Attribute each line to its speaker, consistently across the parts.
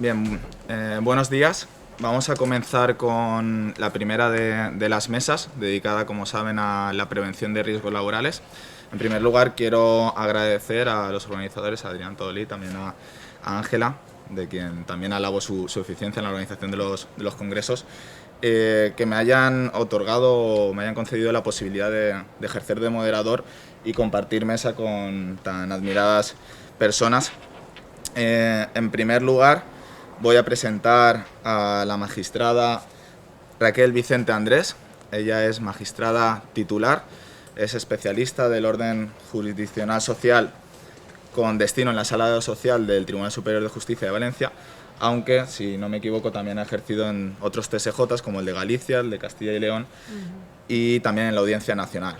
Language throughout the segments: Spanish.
Speaker 1: Bien, buenos días. Vamos a comenzar con la primera de las mesas, dedicada, como saben, a la prevención de riesgos laborales. En primer lugar, quiero agradecer a los organizadores, a Adrián Todolí, también a Ángela, de quien también alabo su eficiencia en la organización de los congresos, que me hayan otorgado o me hayan concedido la posibilidad de ejercer de moderador y compartir mesa con tan admiradas personas. En primer lugar, voy a presentar a la magistrada Raquel Vicente Andrés. Ella es magistrada titular, es especialista del orden jurisdiccional social con destino en la Sala Social del Tribunal Superior de Justicia de Valencia, aunque, si no me equivoco, también ha ejercido en otros TSJs como el de Galicia, el de Castilla y León y también en la Audiencia Nacional.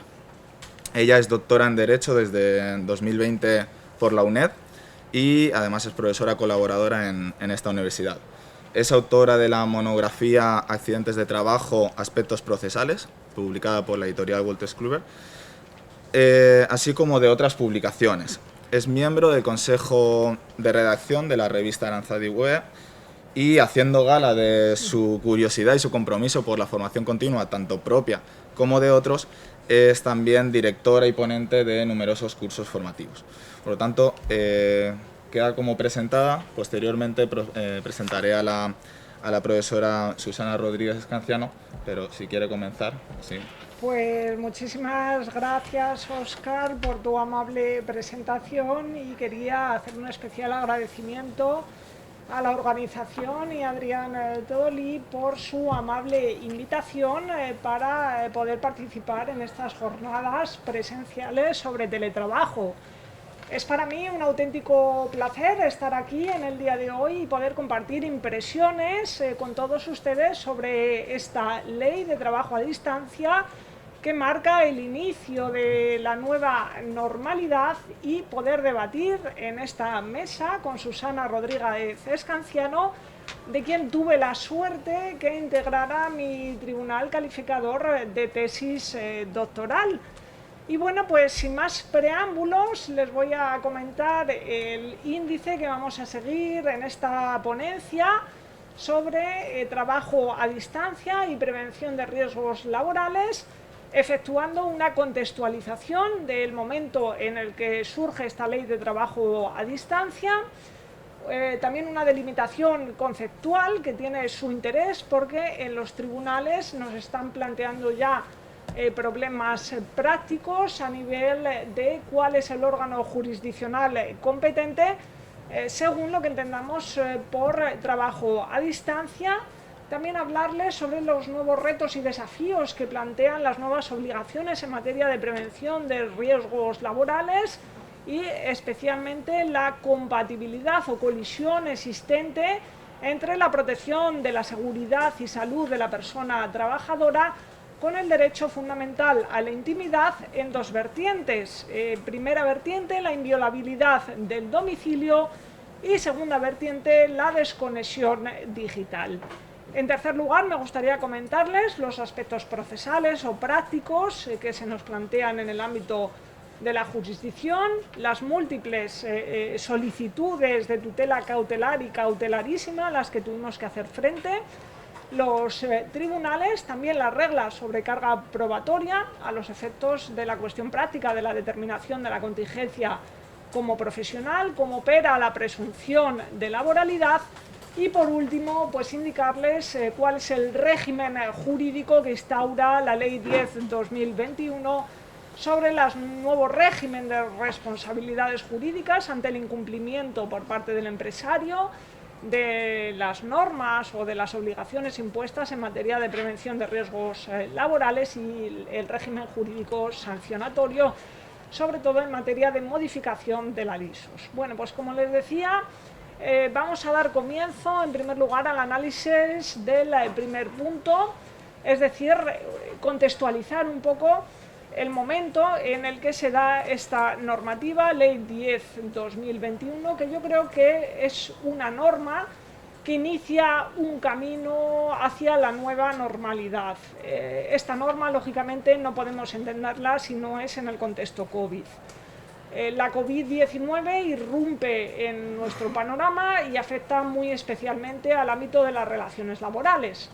Speaker 1: Ella es doctora en Derecho desde 2020 por la UNED y además es profesora colaboradora en esta universidad. Es autora de la monografía Accidentes de Trabajo, Aspectos Procesales, publicada por la editorial Wolters Kluwer, así como de otras publicaciones. Es miembro del Consejo de Redacción de la revista Aranzadi-UE y, haciendo gala de su curiosidad y su compromiso por la formación continua, tanto propia como de otros, es también directora y ponente de numerosos cursos formativos. Por lo tanto, queda como presentada. Posteriormente presentaré a la profesora Susana Rodríguez Escanciano, pero si quiere comenzar, sí.
Speaker 2: Pues muchísimas gracias, Óscar, por tu amable presentación, y quería hacer un especial agradecimiento a la organización y a Adrián Todolí por su amable invitación para poder participar en estas jornadas presenciales sobre teletrabajo. Es para mí un auténtico placer estar aquí en el día de hoy y poder compartir impresiones con todos ustedes sobre esta ley de trabajo a distancia que marca el inicio de la nueva normalidad, y poder debatir en esta mesa con Susana Rodríguez Escanciano, de quien tuve la suerte que integrara mi tribunal calificador de tesis doctoral. Y bueno, pues sin más preámbulos, les voy a comentar el índice que vamos a seguir en esta ponencia sobre trabajo a distancia y prevención de riesgos laborales, efectuando una contextualización del momento en el que surge esta ley de trabajo a distancia, también una delimitación conceptual que tiene su interés porque en los tribunales nos están planteando ya problemas prácticos a nivel de cuál es el órgano jurisdiccional competente según lo que entendamos por trabajo a distancia. También hablarles sobre los nuevos retos y desafíos que plantean las nuevas obligaciones en materia de prevención de riesgos laborales, y especialmente la compatibilidad o colisión existente entre la protección de la seguridad y salud de la persona trabajadora con el derecho fundamental a la intimidad en dos vertientes. Primera vertiente, la inviolabilidad del domicilio, y segunda vertiente, la desconexión digital. En tercer lugar, me gustaría comentarles los aspectos procesales o prácticos que se nos plantean en el ámbito de la jurisdicción, las múltiples solicitudes de tutela cautelar y cautelarísima a las que tuvimos que hacer frente, los tribunales, también las reglas sobre carga probatoria a los efectos de la cuestión práctica de la determinación de la contingencia como profesional, cómo opera la presunción de laboralidad, y por último, pues indicarles cuál es el régimen jurídico que instaura la Ley 10/2021 sobre el nuevo régimen de responsabilidades jurídicas ante el incumplimiento por parte del empresario de las normas o de las obligaciones impuestas en materia de prevención de riesgos laborales, y el régimen jurídico sancionatorio, sobre todo en materia de modificación de la LISOS. Bueno, pues como les decía, vamos a dar comienzo en primer lugar al análisis del primer punto, es decir, contextualizar un poco el momento en el que se da esta normativa, Ley 10/2021, que yo creo que es una norma que inicia un camino hacia la nueva normalidad. Esta norma, lógicamente, no podemos entenderla si no es en el contexto COVID. La COVID-19 irrumpe en nuestro panorama y afecta muy especialmente al ámbito de las relaciones laborales.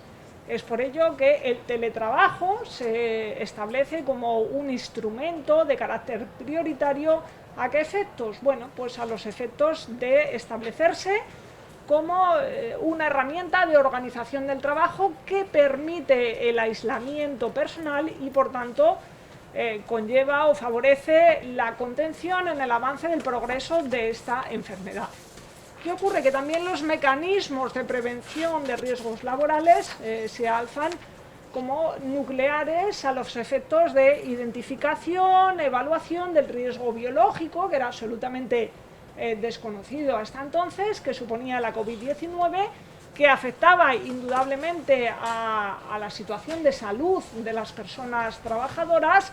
Speaker 2: Es por ello que el teletrabajo se establece como un instrumento de carácter prioritario. ¿A qué efectos? Bueno, pues a los efectos de establecerse como una herramienta de organización del trabajo que permite el aislamiento personal y, por tanto, conlleva o favorece la contención en el avance del progreso de esta enfermedad. ¿Qué ocurre? Que también los mecanismos de prevención de riesgos laborales se alzan como nucleares a los efectos de identificación, evaluación del riesgo biológico, que era absolutamente desconocido hasta entonces, que suponía la COVID-19, que afectaba indudablemente a la situación de salud de las personas trabajadoras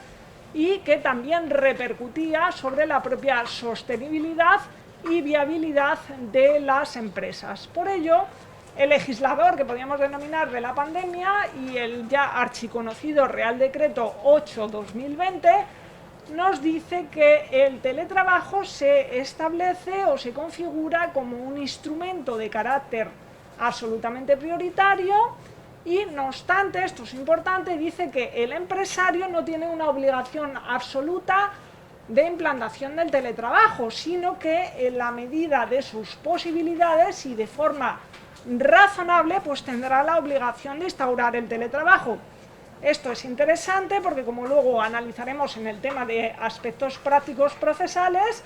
Speaker 2: y que también repercutía sobre la propia sostenibilidad y viabilidad de las empresas. Por ello, el legislador, que podríamos denominar de la pandemia, y el ya archiconocido Real Decreto 8/2020, nos dice que el teletrabajo se establece o se configura como un instrumento de carácter absolutamente prioritario y, no obstante, esto es importante, dice que el empresario no tiene una obligación absoluta de implantación del teletrabajo, sino que en la medida de sus posibilidades y de forma razonable, pues tendrá la obligación de instaurar el teletrabajo. Esto es interesante porque, como luego analizaremos en el tema de aspectos prácticos procesales,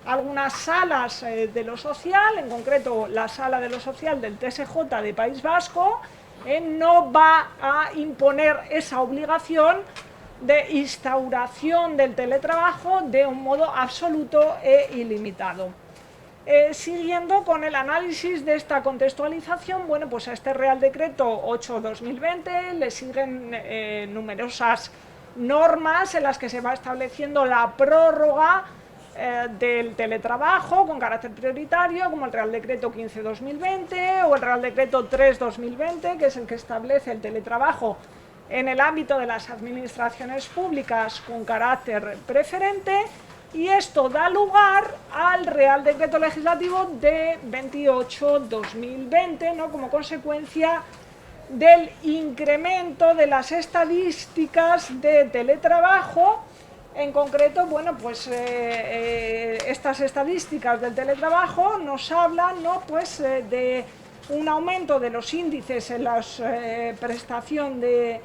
Speaker 2: algunas salas de lo social, en concreto la sala de lo social del TSJ de País Vasco, no va a imponer esa obligación de instauración del teletrabajo de un modo absoluto e ilimitado. Siguiendo con el análisis de esta contextualización, bueno, pues a este Real Decreto 8/2020 le siguen numerosas normas en las que se va estableciendo la prórroga del teletrabajo con carácter prioritario, como el Real Decreto 15/2020 o el Real Decreto 3/2020, que es el que establece el teletrabajo en el ámbito de las administraciones públicas con carácter preferente, y esto da lugar al Real Decreto Legislativo de 28/2020, ¿no?, como consecuencia del incremento de las estadísticas de teletrabajo. En concreto, bueno, pues estas estadísticas del teletrabajo nos hablan, ¿no?, pues de un aumento de los índices en la prestación de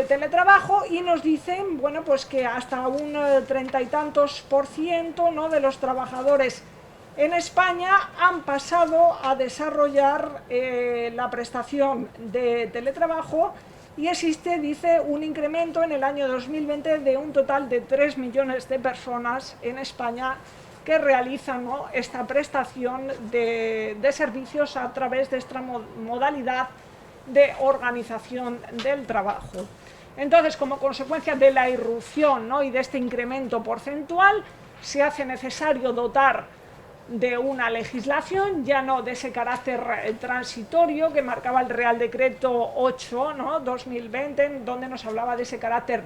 Speaker 2: teletrabajo, y nos dicen, bueno, pues que hasta un 30 y tantos %, ¿no?, de los trabajadores en España han pasado a desarrollar la prestación de teletrabajo, y existe, dice, un incremento en el año 2020 de un total de 3 millones de personas en España que realizan, ¿no?, esta prestación de servicios a través de esta modalidad de organización del trabajo. Entonces, como consecuencia de la irrupción, ¿no?, y de este incremento porcentual, se hace necesario dotar de una legislación, ya no de ese carácter transitorio que marcaba el Real Decreto 8, ¿no?, 2020, donde nos hablaba de ese carácter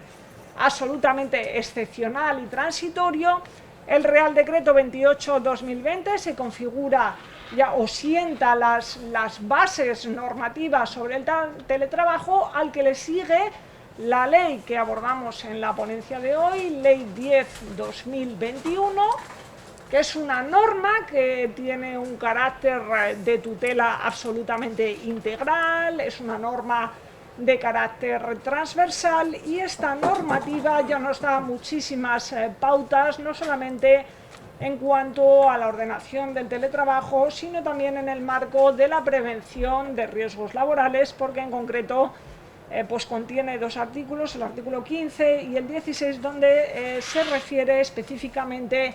Speaker 2: absolutamente excepcional y transitorio. El Real Decreto 28/2020 se configura ya o sienta las bases normativas sobre el teletrabajo, al que le sigue la ley que abordamos en la ponencia de hoy, Ley 10/2021, que es una norma que tiene un carácter de tutela absolutamente integral, es una norma de carácter transversal, y esta normativa ya nos da muchísimas pautas, no solamente en cuanto a la ordenación del teletrabajo, sino también en el marco de la prevención de riesgos laborales, porque en concreto pues contiene dos artículos, el artículo 15 y el 16, donde se refiere específicamente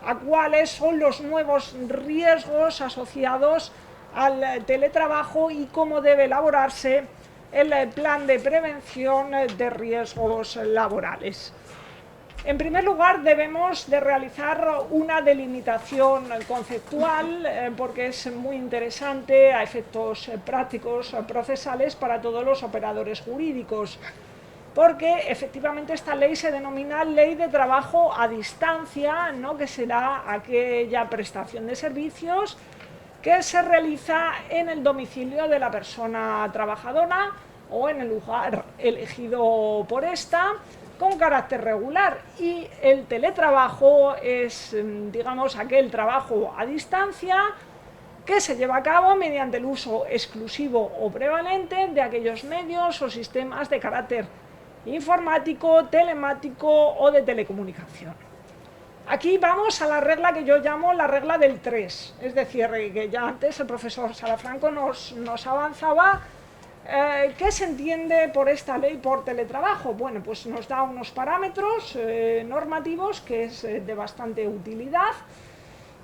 Speaker 2: a cuáles son los nuevos riesgos asociados al teletrabajo y cómo debe elaborarse el plan de prevención de riesgos laborales. En primer lugar, debemos de realizar una delimitación conceptual porque es muy interesante a efectos prácticos procesales para todos los operadores jurídicos. porque efectivamente esta ley se denomina Ley de Trabajo a Distancia, ¿no?, que será aquella prestación de servicios que se realiza en el domicilio de la persona trabajadora o en el lugar elegido por esta, con carácter regular. Y el teletrabajo es, digamos, aquel trabajo a distancia que se lleva a cabo mediante el uso exclusivo o prevalente de aquellos medios o sistemas de carácter informático, telemático o de telecomunicación. Aquí vamos a la regla que yo llamo la regla del 3, es decir, que ya antes el profesor Salafranco nos avanzaba. ¿Qué se entiende por esta ley por teletrabajo? Bueno, pues nos da unos parámetros normativos que es de bastante utilidad,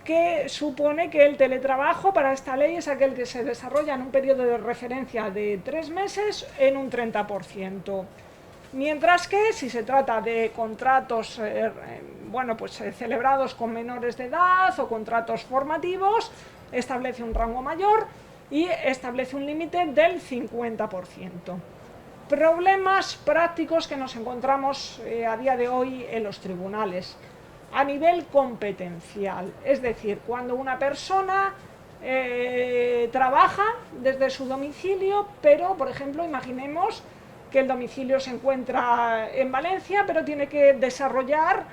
Speaker 2: que supone que el teletrabajo para esta ley es aquel que se desarrolla en un periodo de referencia de 3 meses en un 30%. Mientras que si se trata de contratos celebrados con menores de edad o contratos formativos, establece un rango mayor y establece un límite del 50%. Problemas prácticos que nos encontramos a día de hoy en los tribunales a nivel competencial, es decir, cuando una persona trabaja desde su domicilio, pero por ejemplo imaginemos que el domicilio se encuentra en Valencia, pero tiene que desarrollar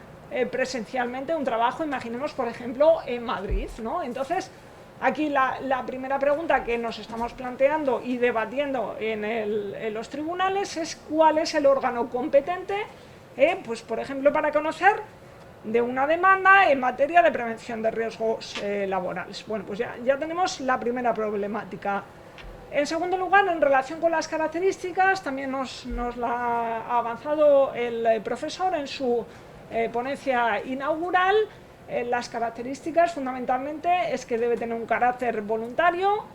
Speaker 2: presencialmente un trabajo, imaginemos por ejemplo en Madrid, ¿no? Entonces aquí la primera pregunta que nos estamos planteando y debatiendo en los tribunales es cuál es el órgano competente, pues por ejemplo para conocer de una demanda en materia de prevención de riesgos laborales. Bueno, pues ya tenemos la primera problemática. En segundo lugar, en relación con las características, también nos la ha avanzado el profesor en su ponencia inaugural. Las características fundamentalmente es que debe tener un carácter voluntario,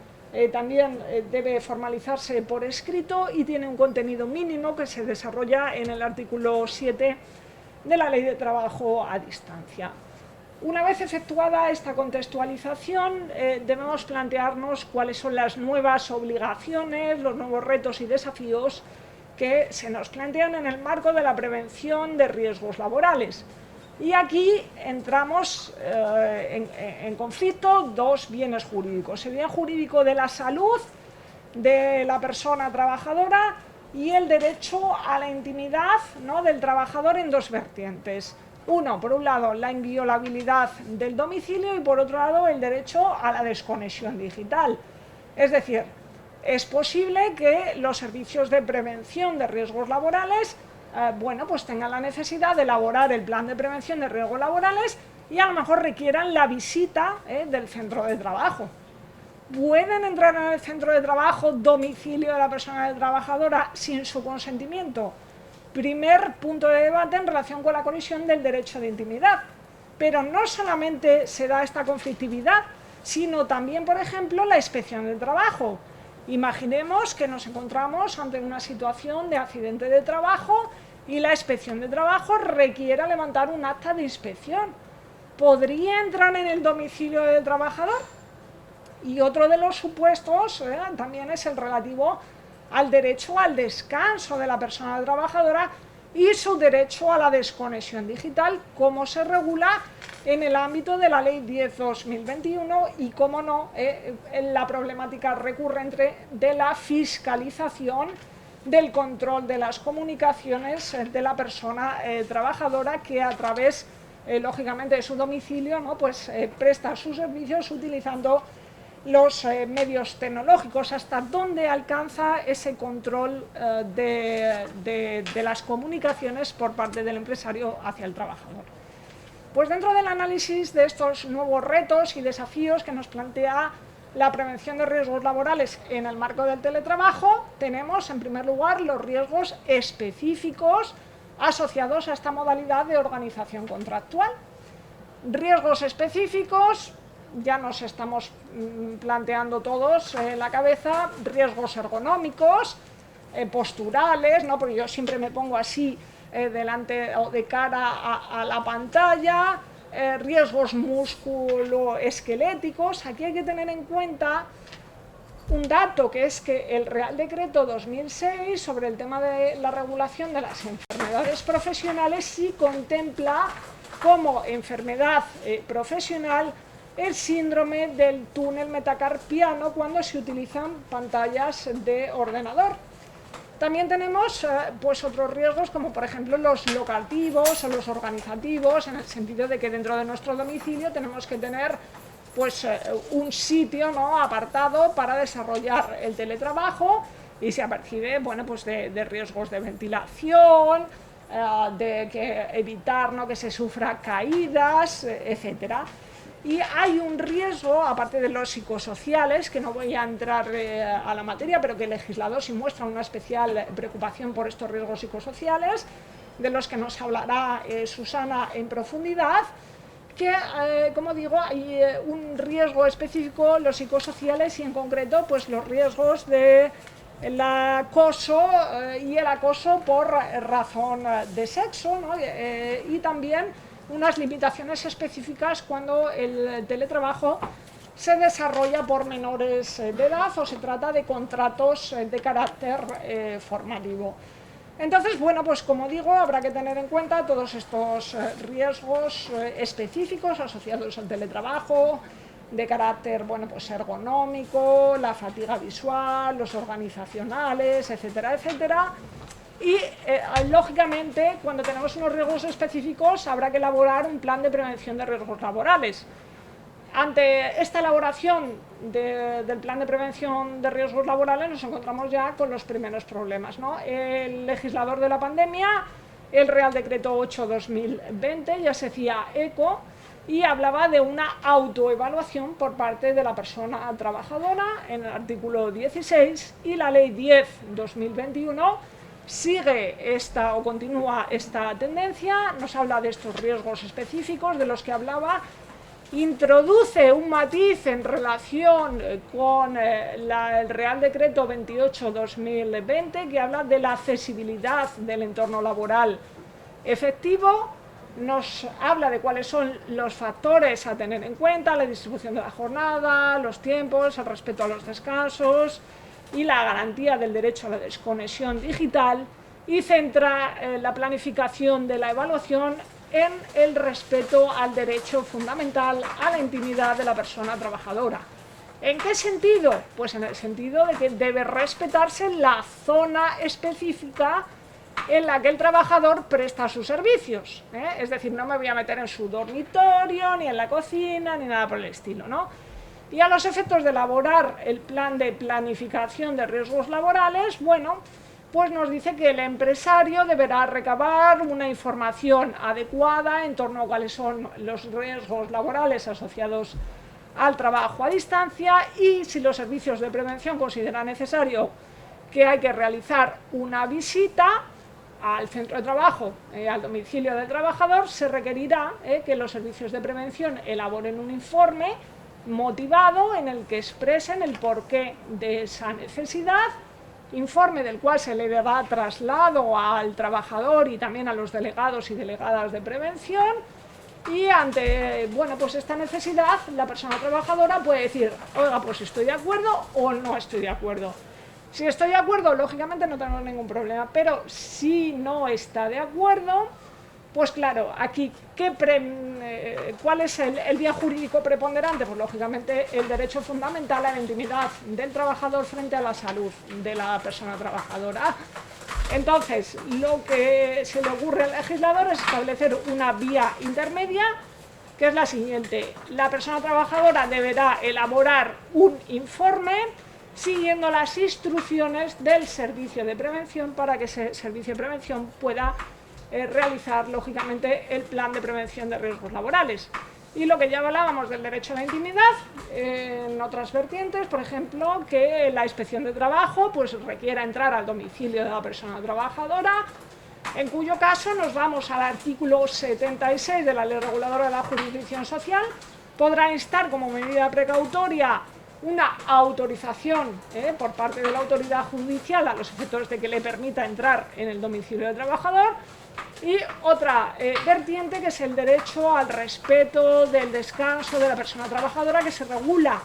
Speaker 2: también debe formalizarse por escrito y tiene un contenido mínimo que se desarrolla en el artículo 7 de la Ley de Trabajo a Distancia. Una vez efectuada esta contextualización, debemos plantearnos cuáles son las nuevas obligaciones, los nuevos retos y desafíos que se nos plantean en el marco de la prevención de riesgos laborales. Y aquí entramos en conflicto dos bienes jurídicos: el bien jurídico de la salud de la persona trabajadora y el derecho a la intimidad, ¿no?, del trabajador en dos vertientes. Uno, por un lado, la inviolabilidad del domicilio y por otro lado, el derecho a la desconexión digital. Es decir, es posible que los servicios de prevención de riesgos laborales pues tengan la necesidad de elaborar el plan de prevención de riesgos laborales y a lo mejor requieran la visita del centro de trabajo. ¿Pueden entrar en el centro de trabajo, domicilio de la persona trabajadora, sin su consentimiento? Primer punto de debate en relación con la colisión del derecho de intimidad. Pero no solamente se da esta conflictividad, sino también, por ejemplo, la inspección del trabajo. Imaginemos que nos encontramos ante una situación de accidente de trabajo y la inspección de trabajo requiera levantar un acta de inspección. ¿Podría entrar en el domicilio del trabajador? Y otro de los supuestos también es el relativo al derecho al descanso de la persona trabajadora y su derecho a la desconexión digital, como se regula en el ámbito de la Ley 10/2021 y, cómo no, en la problemática recurrente de la fiscalización del control de las comunicaciones de la persona trabajadora que a través, lógicamente, de su domicilio, ¿no?, pues presta sus servicios utilizando los medios tecnológicos. Hasta dónde alcanza ese control de las comunicaciones por parte del empresario hacia el trabajador. Pues dentro del análisis de estos nuevos retos y desafíos que nos plantea la prevención de riesgos laborales en el marco del teletrabajo, tenemos en primer lugar los riesgos específicos asociados a esta modalidad de organización contractual. Riesgos específicos, ya nos estamos planteando todos en la cabeza, riesgos ergonómicos, posturales, ¿no?, porque yo siempre me pongo así delante o de cara a la pantalla, riesgos musculoesqueléticos. Aquí hay que tener en cuenta un dato, que es que el Real Decreto 2006 sobre el tema de la regulación de las enfermedades profesionales sí contempla como enfermedad profesional el síndrome del túnel metacarpiano cuando se utilizan pantallas de ordenador. También tenemos pues otros riesgos, como por ejemplo los locativos o los organizativos, en el sentido de que dentro de nuestro domicilio tenemos que tener pues un sitio, ¿no?, apartado para desarrollar el teletrabajo, y se apercibe, bueno, pues de riesgos de ventilación, de que evitar, ¿no?, que se sufra caídas, etcétera. Y hay un riesgo, aparte de los psicosociales, que no voy a entrar a la materia, pero que el legislador sí muestra una especial preocupación por estos riesgos psicosociales, de los que nos hablará Susana en profundidad, que, como digo, hay un riesgo específico, los psicosociales, y en concreto pues los riesgos de el acoso y el acoso por razón de sexo, ¿no? Y también unas limitaciones específicas cuando el teletrabajo se desarrolla por menores de edad o se trata de contratos de carácter formativo. Entonces, bueno, pues como digo, habrá que tener en cuenta todos estos riesgos específicos asociados al teletrabajo, de carácter, bueno, pues ergonómico, la fatiga visual, los organizacionales, etcétera, etcétera. Y, lógicamente, cuando tenemos unos riesgos específicos, habrá que elaborar un plan de prevención de riesgos laborales. Ante esta elaboración del plan de prevención de riesgos laborales nos encontramos ya con los primeros problemas, ¿no? El legislador de la pandemia, el Real Decreto 8/2020, ya se hacía eco y hablaba de una autoevaluación por parte de la persona trabajadora en el artículo 16, y la Ley 10/2021 sigue esta o continúa esta tendencia, nos habla de estos riesgos específicos de los que hablaba, introduce un matiz en relación con el Real Decreto 28/2020, que habla de la accesibilidad del entorno laboral efectivo, nos habla de cuáles son los factores a tener en cuenta, la distribución de la jornada, los tiempos, el respeto a los descansos y la garantía del derecho a la desconexión digital, y centra la planificación de la evaluación en el respeto al derecho fundamental a la intimidad de la persona trabajadora. ¿En qué sentido? Pues en el sentido de que debe respetarse la zona específica en la que el trabajador presta sus servicios, ¿eh? Es decir, no me voy a meter en su dormitorio, ni en la cocina, ni nada por el estilo, ¿no? Y a los efectos de elaborar el plan de planificación de riesgos laborales, bueno, pues nos dice que el empresario deberá recabar una información adecuada en torno a cuáles son los riesgos laborales asociados al trabajo a distancia, y si los servicios de prevención consideran necesario que hay que realizar una visita al centro de trabajo, al domicilio del trabajador, se requerirá que los servicios de prevención elaboren un informe motivado en el que expresen el porqué de esa necesidad, informe del cual se le dará traslado al trabajador y también a los delegados y delegadas de prevención, y ante, bueno, pues esta necesidad la persona trabajadora puede decir, oiga, pues estoy de acuerdo o no estoy de acuerdo. Si estoy de acuerdo, lógicamente no tenemos ningún problema, pero si no está de acuerdo, pues claro, aquí, ¿cuál es el bien jurídico preponderante? Pues lógicamente el derecho fundamental a la intimidad del trabajador frente a la salud de la persona trabajadora. Entonces, lo que se le ocurre al legislador es establecer una vía intermedia, que es la siguiente: la persona trabajadora deberá elaborar un informe siguiendo las instrucciones del servicio de prevención, para que ese servicio de prevención pueda realizar, lógicamente, el plan de prevención de riesgos laborales. Y lo que ya hablábamos del derecho a la intimidad, en otras vertientes, por ejemplo, que la inspección de trabajo pues requiera entrar al domicilio de la persona trabajadora, en cuyo caso nos vamos al artículo 76 de la Ley Reguladora de la Jurisdicción Social, podrá instar como medida precautoria una autorización por parte de la autoridad judicial a los efectos de que le permita entrar en el domicilio del trabajador. Y otra vertiente, que es el derecho al respeto del descanso de la persona trabajadora, que se regula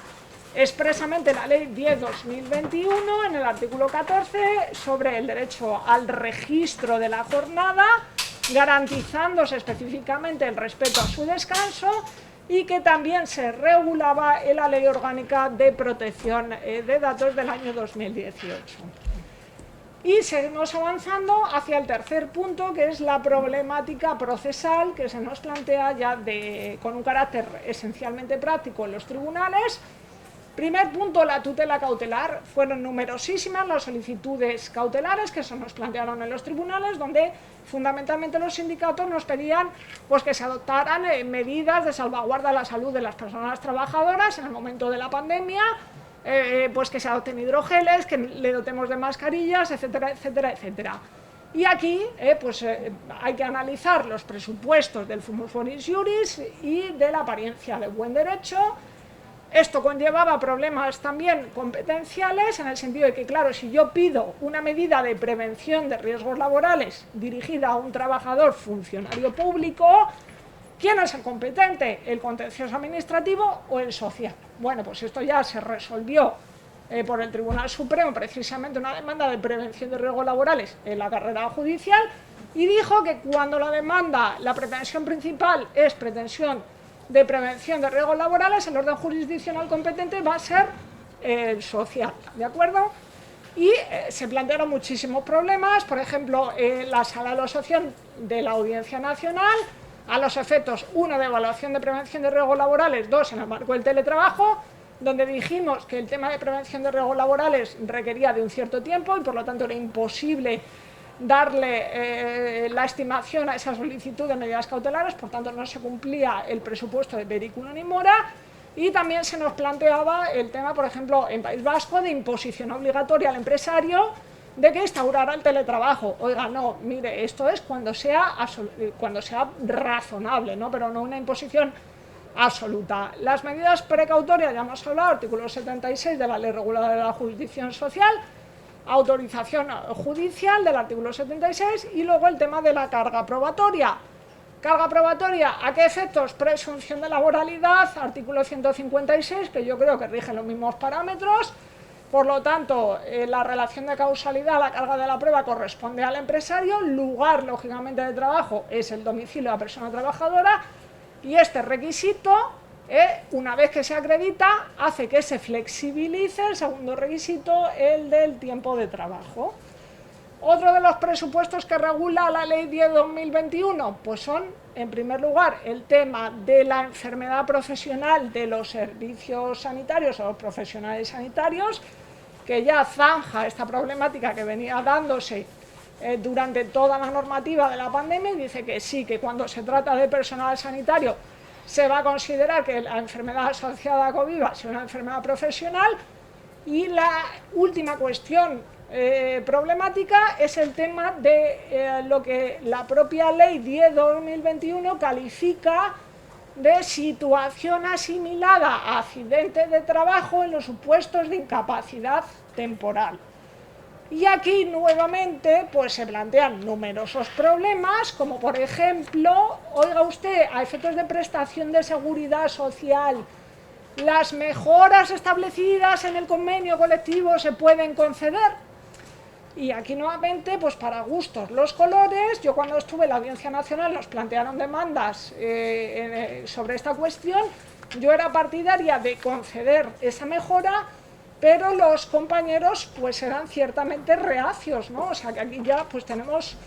Speaker 2: expresamente la Ley 10/2021 en el artículo 14 sobre el derecho al registro de la jornada, garantizándose específicamente el respeto a su descanso, y que también se regulaba en la Ley Orgánica de Protección de Datos del año 2018. Y seguimos avanzando hacia el tercer punto, que es la problemática procesal que se nos plantea ya con un carácter esencialmente práctico en los tribunales. Primer punto, la tutela cautelar. Fueron numerosísimas las solicitudes cautelares que se nos plantearon en los tribunales, donde fundamentalmente los sindicatos nos pedían pues, que se adoptaran medidas de salvaguarda de la salud de las personas trabajadoras en el momento de la pandemia, pues que se adopten hidrogeles, que le dotemos de mascarillas, etcétera, etcétera, etcétera. Y aquí hay que analizar los presupuestos del Fumus Bonis Juris y de la apariencia de buen derecho. Esto conllevaba problemas también competenciales, en el sentido de que, claro, si yo pido una medida de prevención de riesgos laborales dirigida a un trabajador funcionario público, ¿quién es el competente? ¿El contencioso administrativo o el social? Bueno, pues esto ya se resolvió por el Tribunal Supremo, precisamente una demanda de prevención de riesgos laborales en la carrera judicial, y dijo que cuando la pretensión principal es pretensión de prevención de riesgos laborales, el orden jurisdiccional competente va a ser el social, ¿de acuerdo? Y se plantearon muchísimos problemas, por ejemplo, la sala de la asociación de la Audiencia Nacional, a los efectos, 1, de evaluación de prevención de riesgos laborales, 2, en el marco del teletrabajo, donde dijimos que el tema de prevención de riesgos laborales requería de un cierto tiempo y por lo tanto era imposible darle la estimación a esa solicitud de medidas cautelares, por tanto no se cumplía el presupuesto de periculum in mora. Y también se nos planteaba el tema, por ejemplo, en País Vasco, de imposición obligatoria al empresario de que instaurara el teletrabajo. Oiga, no, mire, esto es cuando sea razonable, ¿no? Pero no una imposición absoluta. Las medidas precautorias, ya hemos hablado, artículo 76 de la Ley Reguladora de la Jurisdicción Social, autorización judicial del artículo 76, y luego el tema de la carga probatoria. Carga probatoria, ¿a qué efectos? Presunción de laboralidad, artículo 156, que yo creo que rige los mismos parámetros. Por lo tanto, la relación de causalidad, la carga de la prueba corresponde al empresario, lugar, lógicamente, de trabajo es el domicilio de la persona trabajadora, y este requisito, una vez que se acredita, hace que se flexibilice el segundo requisito, el del tiempo de trabajo. Otro de los presupuestos que regula la Ley 10/2021, pues son, en primer lugar, el tema de la enfermedad profesional de los servicios sanitarios o los profesionales sanitarios, que ya zanja esta problemática que venía dándose durante toda la normativa de la pandemia, y dice que sí, que cuando se trata de personal sanitario se va a considerar que la enfermedad asociada a COVID va a ser una enfermedad profesional. Y la última cuestión problemática es el tema de lo que la propia Ley 10/2021 califica de situación asimilada a accidente de trabajo en los supuestos de incapacidad temporal. Y aquí nuevamente pues se plantean numerosos problemas, como por ejemplo, oiga usted, a efectos de prestación de seguridad social, ¿las mejoras establecidas en el convenio colectivo se pueden conceder? Y aquí nuevamente, pues para gustos los colores. Yo cuando estuve en la Audiencia Nacional nos plantearon demandas sobre esta cuestión. Yo era partidaria de conceder esa mejora, pero los compañeros pues eran ciertamente reacios, ¿no? O sea que aquí ya pues tenemos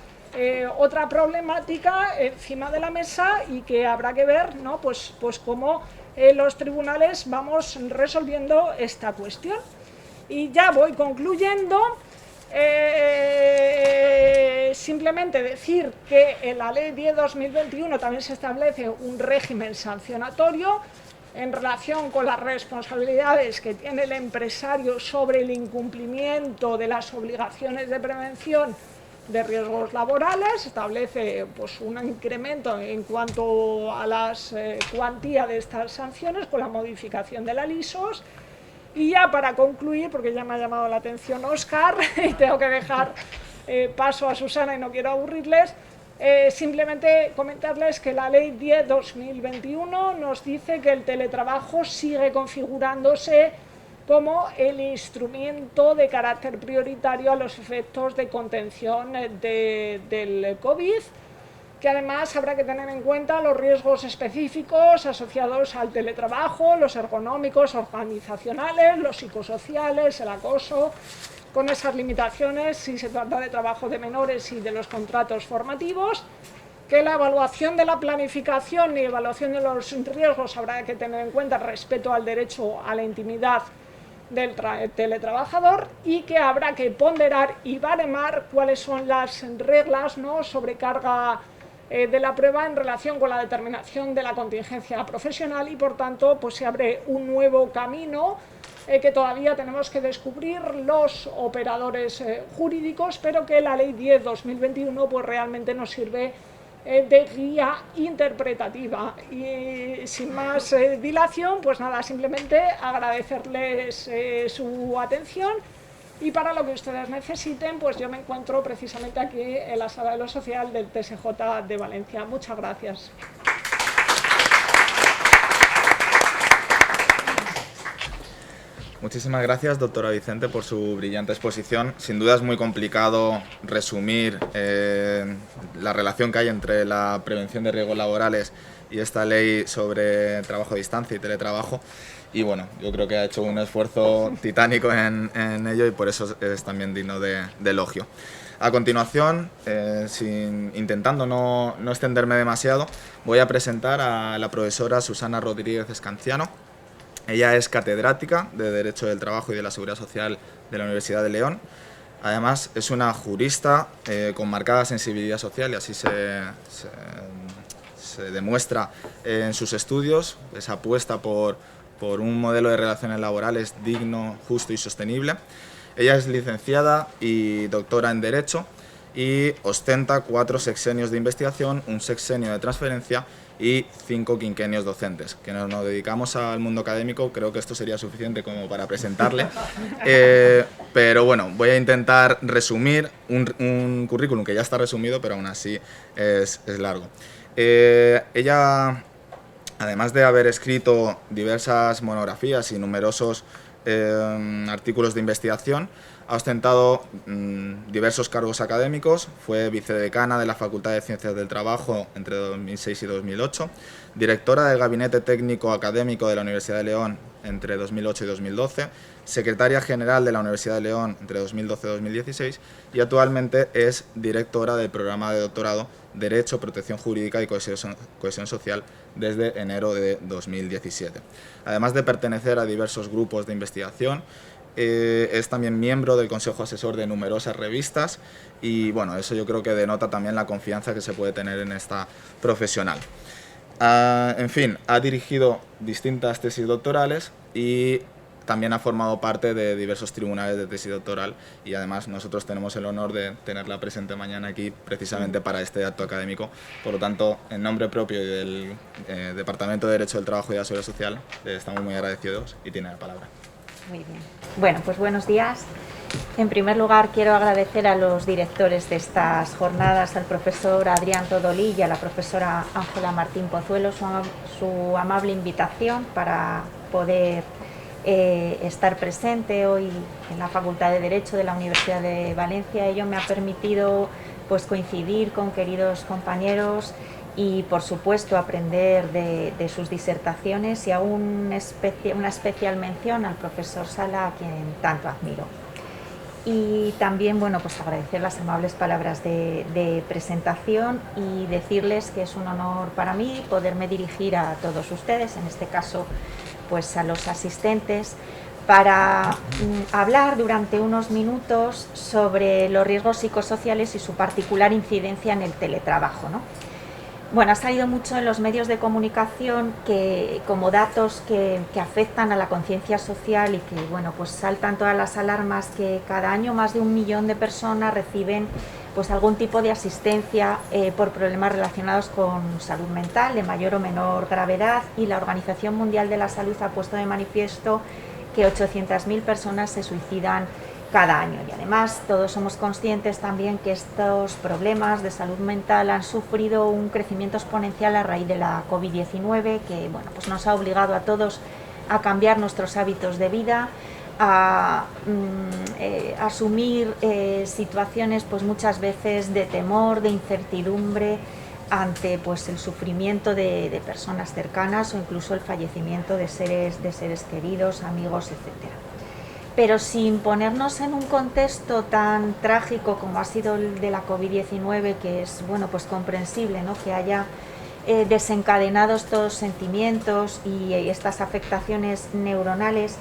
Speaker 2: otra problemática encima de la mesa, y que habrá que ver, ¿no? Pues cómo los tribunales vamos resolviendo esta cuestión. Y ya voy concluyendo. Simplemente decir que en la Ley 10/2021 también se establece un régimen sancionatorio en relación con las responsabilidades que tiene el empresario sobre el incumplimiento de las obligaciones de prevención de riesgos laborales. Establece pues un incremento en cuanto a las cuantía de estas sanciones con la modificación de la LISOS. Y ya para concluir, porque ya me ha llamado la atención Óscar y tengo que dejar paso a Susana y no quiero aburrirles, simplemente comentarles que la Ley 10/2021 nos dice que el teletrabajo sigue configurándose como el instrumento de carácter prioritario a los efectos de contención del COVID, que además habrá que tener en cuenta los riesgos específicos asociados al teletrabajo, los ergonómicos, organizacionales, los psicosociales, el acoso, con esas limitaciones si se trata de trabajo de menores y de los contratos formativos, que la evaluación de la planificación y evaluación de los riesgos habrá que tener en cuenta respecto al derecho a la intimidad del teletrabajador, y que habrá que ponderar y baremar cuáles son las reglas, ¿no?, sobre carga de la prueba en relación con la determinación de la contingencia profesional, y por tanto pues se abre un nuevo camino que todavía tenemos que descubrir los operadores jurídicos, pero que la Ley 10/2021 pues realmente nos sirve de guía interpretativa. Y sin más dilación, pues nada, simplemente agradecerles su atención, y para lo que ustedes necesiten, pues yo me encuentro precisamente aquí en la Sala de lo Social del TSJ de Valencia. Muchas gracias.
Speaker 1: Muchísimas gracias, doctora Vicente, por su brillante exposición. Sin duda es muy complicado resumir la relación que hay entre la prevención de riesgos laborales y esta ley sobre trabajo a distancia y teletrabajo. Y bueno, yo creo que ha hecho un esfuerzo titánico en ello, y por eso es también digno de elogio. A continuación, intentando no extenderme demasiado, voy a presentar a la profesora Susana Rodríguez Escanciano. Ella es catedrática de Derecho del Trabajo y de la Seguridad Social de la Universidad de León. Además, es una jurista con marcada sensibilidad social, y así se demuestra en sus estudios. Esa apuesta por un modelo de relaciones laborales digno, justo y sostenible. Ella es licenciada y doctora en Derecho y ostenta 4 sexenios de investigación, un sexenio de transferencia y 5 quinquenios docentes. Que nos dedicamos al mundo académico, creo que esto sería suficiente como para presentarle. Pero bueno, voy a intentar resumir un currículum que ya está resumido, pero aún así es largo. Ella, además de haber escrito diversas monografías y numerosos artículos de investigación, ha ostentado diversos cargos académicos. Fue vicedecana de la Facultad de Ciencias del Trabajo entre 2006 y 2008, directora del Gabinete Técnico Académico de la Universidad de León entre 2008 y 2012, secretaria general de la Universidad de León entre 2012 y 2016, y actualmente es directora del programa de doctorado Derecho, Protección Jurídica y Cohesión Social desde enero de 2017. Además de pertenecer a diversos grupos de investigación, es también miembro del Consejo Asesor de numerosas revistas, y bueno, eso yo creo que denota también la confianza que se puede tener en esta profesional. En fin, ha dirigido distintas tesis doctorales y también ha formado parte de diversos tribunales de tesis doctoral, y además nosotros tenemos el honor de tenerla presente mañana aquí precisamente para este acto académico. Por lo tanto, en nombre propio y del Departamento de Derecho del Trabajo y de la Seguridad Social, estamos muy agradecidos, y tiene la palabra.
Speaker 3: Muy bien. Bueno, pues buenos días. En primer lugar, quiero agradecer a los directores de estas jornadas, al profesor Adrián Rodolí y a la profesora Ángela Martín Pozuelo, su amable invitación para poder estar presente hoy en la Facultad de Derecho de la Universidad de Valencia. Ello me ha permitido pues coincidir con queridos compañeros y, por supuesto, aprender de sus disertaciones, y una especial mención al profesor Sala, a quien tanto admiro. Y también, bueno, pues agradecer las amables palabras de presentación, y decirles que es un honor para mí poderme dirigir a todos ustedes, en este caso pues a los asistentes, para hablar durante unos minutos sobre los riesgos psicosociales y su particular incidencia en el teletrabajo, ¿no? Bueno, ha salido mucho en los medios de comunicación como datos que afectan a la conciencia social, y que, bueno, pues saltan todas las alarmas, que cada año más de 1 millón de personas reciben pues algún tipo de asistencia por problemas relacionados con salud mental de mayor o menor gravedad, y la Organización Mundial de la Salud ha puesto de manifiesto que 800.000 personas se suicidan cada año. Y además todos somos conscientes también que estos problemas de salud mental han sufrido un crecimiento exponencial a raíz de la COVID-19, que, bueno, pues nos ha obligado a todos a cambiar nuestros hábitos de vida, a asumir situaciones pues muchas veces de temor, de incertidumbre ante pues el sufrimiento de personas cercanas o incluso el fallecimiento de seres queridos, amigos, etcétera. Pero sin ponernos en un contexto tan trágico como ha sido el de la COVID-19, que es pues comprensible, ¿no?, que haya desencadenado estos sentimientos y estas afectaciones neuronales.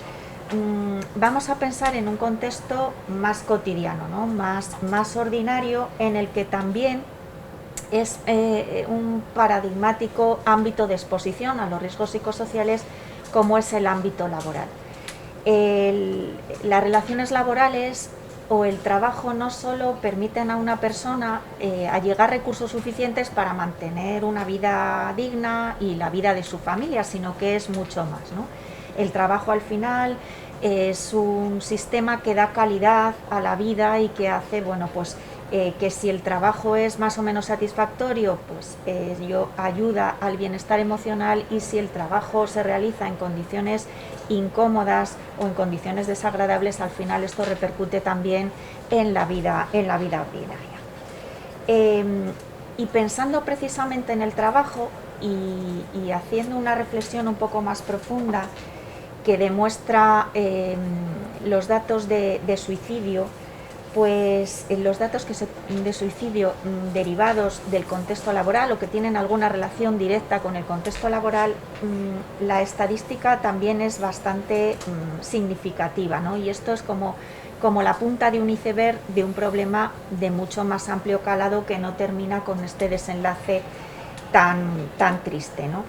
Speaker 3: Vamos a pensar en un contexto más cotidiano, ¿no?, más ordinario, en el que también es un paradigmático ámbito de exposición a los riesgos psicosociales, como es el ámbito laboral. Las relaciones laborales o el trabajo no solo permiten a una persona allegar recursos suficientes para mantener una vida digna y la vida de su familia, sino que es mucho más, ¿no? El trabajo al final es un sistema que da calidad a la vida y que hace, que si el trabajo es más o menos satisfactorio, pues ayuda al bienestar emocional, y si el trabajo se realiza en condiciones incómodas o en condiciones desagradables, al final esto repercute también en la vida ordinaria. Y pensando precisamente en el trabajo y haciendo una reflexión un poco más profunda que demuestra los datos de suicidio, pues los datos de suicidio derivados del contexto laboral o que tienen alguna relación directa con el contexto laboral, la estadística también es bastante significativa, ¿no? Y esto es como la punta de un iceberg de un problema de mucho más amplio calado que no termina con este desenlace tan triste, ¿no?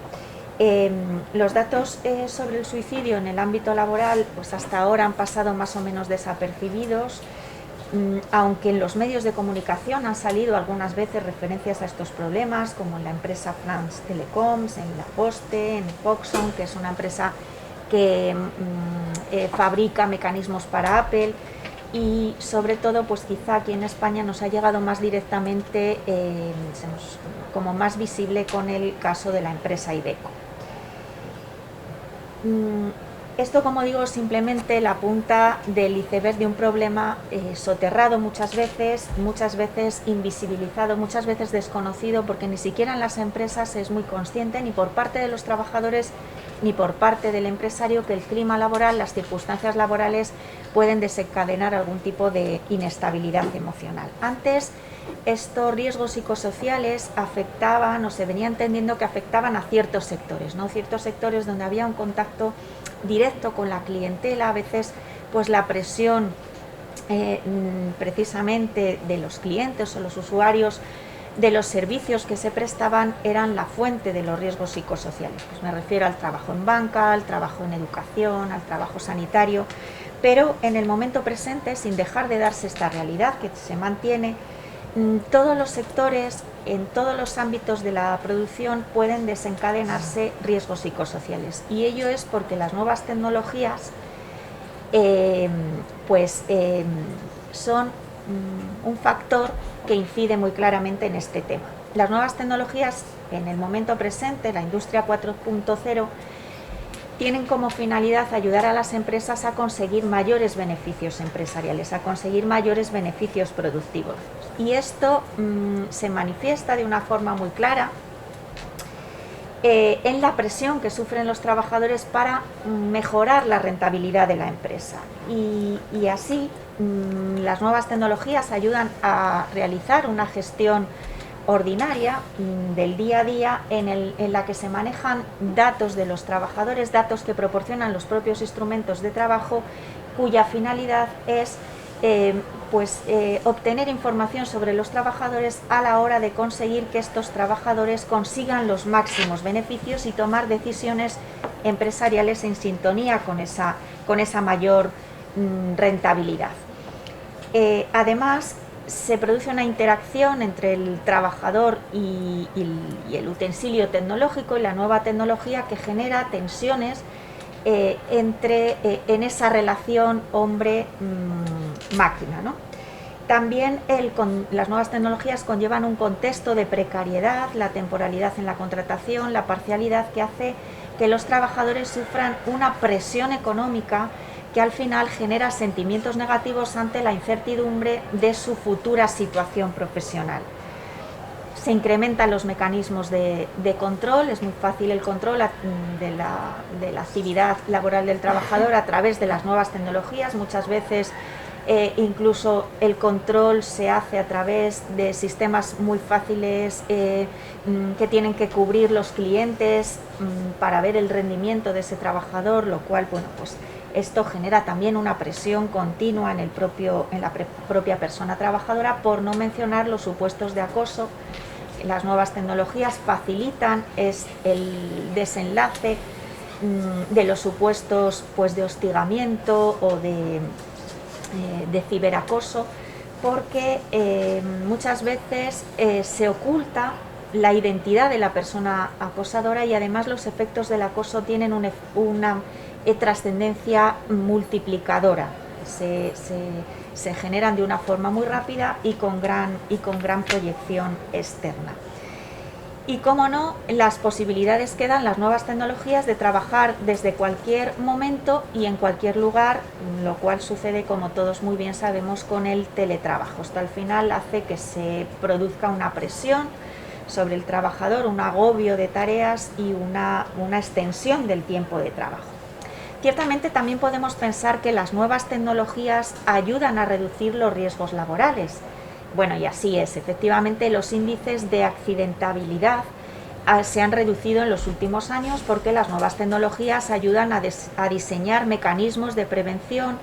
Speaker 3: Los datos sobre el suicidio en el ámbito laboral pues hasta ahora han pasado más o menos desapercibidos, aunque en los medios de comunicación han salido algunas veces referencias a estos problemas, como en la empresa France Telecoms, en La Poste, en Foxconn, que es una empresa que fabrica mecanismos para Apple, y sobre todo pues quizá aquí en España nos ha llegado más directamente, como más visible, con el caso de la empresa Iveco. Esto, como digo, es simplemente la punta del iceberg de un problema soterrado muchas veces invisibilizado, muchas veces desconocido, porque ni siquiera en las empresas es muy consciente, ni por parte de los trabajadores ni por parte del empresario, que el clima laboral, las circunstancias laborales pueden desencadenar algún tipo de inestabilidad emocional. Antes, estos riesgos psicosociales afectaban, o se venía entendiendo que afectaban a ciertos sectores, ¿no? Ciertos sectores donde había un contacto directo con la clientela. A veces pues la presión precisamente de los clientes o los usuarios de los servicios que se prestaban eran la fuente de los riesgos psicosociales. Pues me refiero al trabajo en banca, al trabajo en educación, al trabajo sanitario, pero en el momento presente, sin dejar de darse esta realidad que se mantiene, todos los sectores, en todos los ámbitos de la producción, pueden desencadenarse riesgos psicosociales, y ello es porque las nuevas tecnologías son un factor que incide muy claramente en este tema. Las nuevas tecnologías en el momento presente, la industria 4.0, tienen como finalidad ayudar a las empresas a conseguir mayores beneficios empresariales, a conseguir mayores beneficios productivos. Y esto se manifiesta de una forma muy clara en la presión que sufren los trabajadores para mejorar la rentabilidad de la empresa. Y así las nuevas tecnologías ayudan a realizar una gestión ordinaria del día a día en la que se manejan datos de los trabajadores, datos que proporcionan los propios instrumentos de trabajo, cuya finalidad es obtener información sobre los trabajadores a la hora de conseguir que estos trabajadores consigan los máximos beneficios y tomar decisiones empresariales en sintonía con esa mayor rentabilidad. Además, se produce una interacción entre el trabajador y el utensilio tecnológico y la nueva tecnología, que genera tensiones en esa relación hombre-máquina, ¿no? También las nuevas tecnologías conllevan un contexto de precariedad, la temporalidad en la contratación, la parcialidad, que hace que los trabajadores sufran una presión económica que al final genera sentimientos negativos ante la incertidumbre de su futura situación profesional. Se incrementan los mecanismos de control, es muy fácil el control de la actividad laboral del trabajador a través de las nuevas tecnologías. Muchas veces incluso el control se hace a través de sistemas muy fáciles que tienen que cubrir los clientes para ver el rendimiento de ese trabajador, lo cual, bueno, pues esto genera también una presión continua en la propia persona trabajadora, por no mencionar los supuestos de acoso. Las nuevas tecnologías facilitan el desenlace de los supuestos, pues, de hostigamiento o de ciberacoso, porque muchas veces se oculta la identidad de la persona acosadora, y además los efectos del acoso tienen una trascendencia multiplicadora. Se generan de una forma muy rápida y con gran proyección externa. Y, cómo no, las posibilidades que dan las nuevas tecnologías de trabajar desde cualquier momento y en cualquier lugar, lo cual sucede, como todos muy bien sabemos, con el teletrabajo. Esto al final hace que se produzca una presión sobre el trabajador, un agobio de tareas y una extensión del tiempo de trabajo. Ciertamente también podemos pensar que las nuevas tecnologías ayudan a reducir los riesgos laborales. Bueno, y así es. Efectivamente, los índices de accidentabilidad se han reducido en los últimos años porque las nuevas tecnologías ayudan a diseñar mecanismos de prevención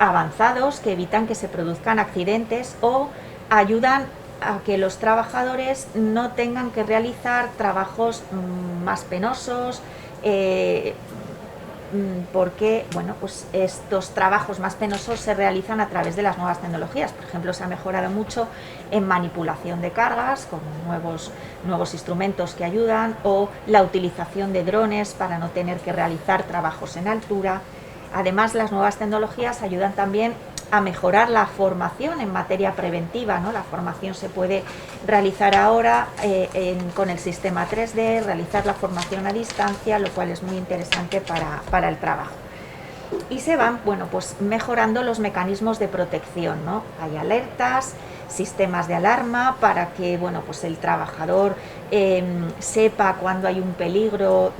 Speaker 3: avanzados que evitan que se produzcan accidentes, o ayudan a que los trabajadores no tengan que realizar trabajos más penosos, porque, bueno, pues estos trabajos más penosos se realizan a través de las nuevas tecnologías. Por ejemplo, se ha mejorado mucho en manipulación de cargas con nuevos instrumentos que ayudan, o la utilización de drones para no tener que realizar trabajos en altura. Además, las nuevas tecnologías ayudan también a mejorar la formación en materia preventiva, ¿no? La formación se puede realizar ahora con el sistema 3D, realizar la formación a distancia, lo cual es muy interesante para el trabajo. Y se van, bueno, pues mejorando los mecanismos de protección, ¿no? Hay alertas, sistemas de alarma para que, bueno, pues el trabajador sepa cuando hay un peligro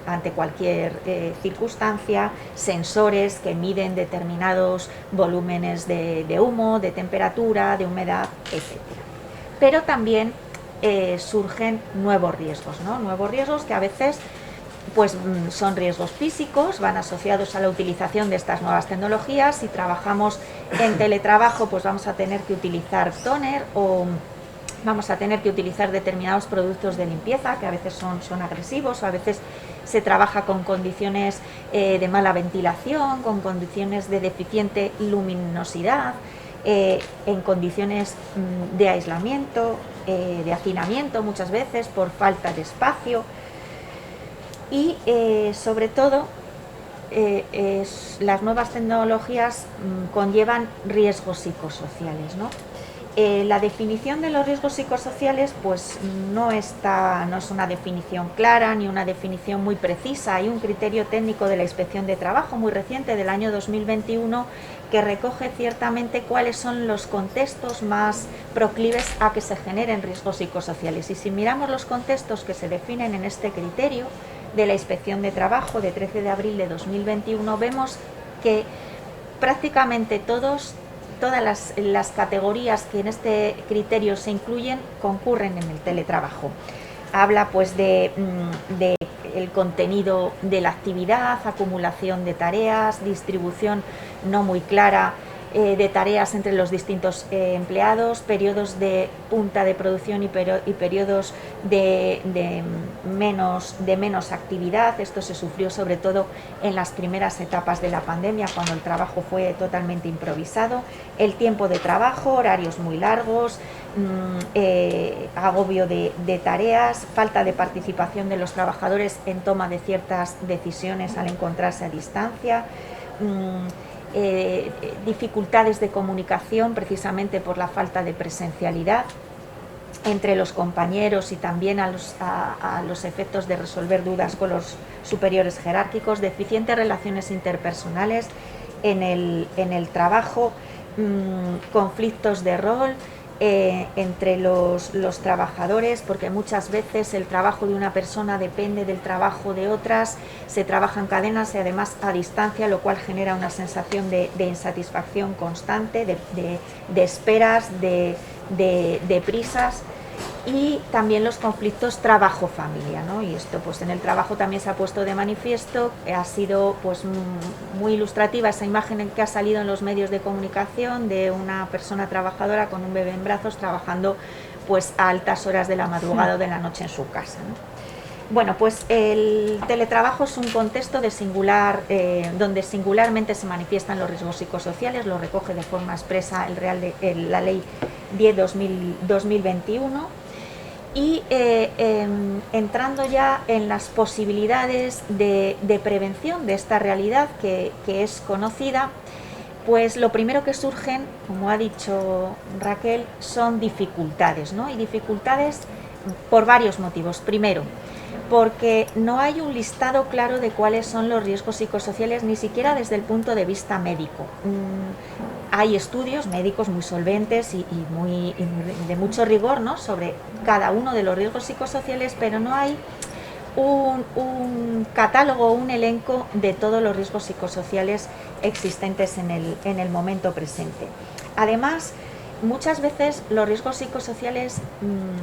Speaker 3: ante cualquier circunstancia, sensores que miden determinados volúmenes de humo, de temperatura, de humedad, etc. Pero también surgen nuevos riesgos, ¿no? Nuevos riesgos que a veces, pues, son riesgos físicos, van asociados a la utilización de estas nuevas tecnologías. Si trabajamos en teletrabajo, pues vamos a tener que utilizar tóner, o vamos a tener que utilizar determinados productos de limpieza que a veces son agresivos, o a veces se trabaja con condiciones de mala ventilación, con condiciones de deficiente luminosidad, en condiciones de aislamiento, de hacinamiento muchas veces por falta de espacio. Y sobre todo las nuevas tecnologías conllevan riesgos psicosociales, ¿no? La definición de los riesgos psicosociales, pues no es una definición clara ni una definición muy precisa. Hay un criterio técnico de la Inspección de Trabajo muy reciente, del año 2021, que recoge ciertamente cuáles son los contextos más proclives a que se generen riesgos psicosociales. Y si miramos los contextos que se definen en este criterio de la Inspección de Trabajo de 13 de abril de 2021, vemos que prácticamente todas las categorías que en este criterio se incluyen concurren en el teletrabajo. Habla, pues, de el contenido de la actividad, acumulación de tareas, distribución no muy clara de tareas entre los distintos empleados, periodos de punta de producción y periodos de menos actividad. Esto se sufrió sobre todo en las primeras etapas de la pandemia, cuando el trabajo fue totalmente improvisado. El tiempo de trabajo, horarios muy largos, agobio de tareas, falta de participación de los trabajadores en toma de ciertas decisiones al encontrarse a distancia, dificultades de comunicación precisamente por la falta de presencialidad entre los compañeros y también a los efectos de resolver dudas con los superiores jerárquicos, deficientes relaciones interpersonales en el trabajo, conflictos de rol entre los trabajadores, porque muchas veces el trabajo de una persona depende del trabajo de otras, se trabaja en cadenas y además a distancia, lo cual genera una sensación de insatisfacción constante, de esperas, de prisas. Y también los conflictos trabajo-familia, ¿no? Y esto pues en el trabajo también se ha puesto de manifiesto, ha sido pues muy ilustrativa esa imagen que ha salido en los medios de comunicación de una persona trabajadora con un bebé en brazos trabajando pues a altas horas de la madrugada o de la noche en su casa, ¿no? Bueno, pues el teletrabajo es un contexto de donde singularmente se manifiestan los riesgos psicosociales, lo recoge de forma expresa la Ley 10/2021. Y entrando ya en las posibilidades de prevención de esta realidad que es conocida, pues lo primero que surgen, como ha dicho Raquel, son dificultades, ¿no? Y dificultades por varios motivos. Primero, porque no hay un listado claro de cuáles son los riesgos psicosociales, ni siquiera desde el punto de vista médico. Hay estudios médicos muy solventes y de mucho rigor, ¿no?, sobre cada uno de los riesgos psicosociales, pero no hay un catálogo, un elenco de todos los riesgos psicosociales existentes en el momento presente. Además, muchas veces los riesgos psicosociales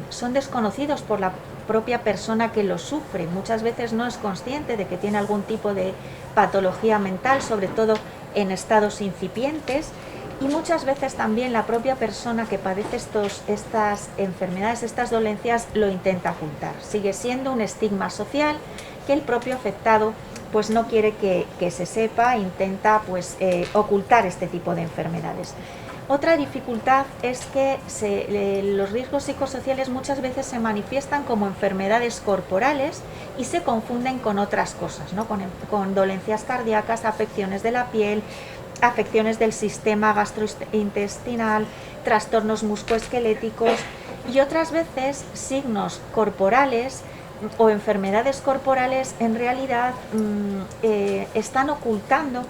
Speaker 3: son desconocidos por la propia persona que los sufre. Muchas veces no es consciente de que tiene algún tipo de patología mental, sobre todo en estados incipientes, y muchas veces también la propia persona que padece estas enfermedades, estas dolencias, lo intenta ocultar. Sigue siendo un estigma social que el propio afectado pues no quiere que se sepa, intenta pues ocultar este tipo de enfermedades. Otra dificultad es que los riesgos psicosociales muchas veces se manifiestan como enfermedades corporales y se confunden con otras cosas, ¿no?, con dolencias cardíacas, afecciones de la piel, afecciones del sistema gastrointestinal, trastornos musculoesqueléticos y otras veces signos corporales o enfermedades corporales en realidad están ocultando,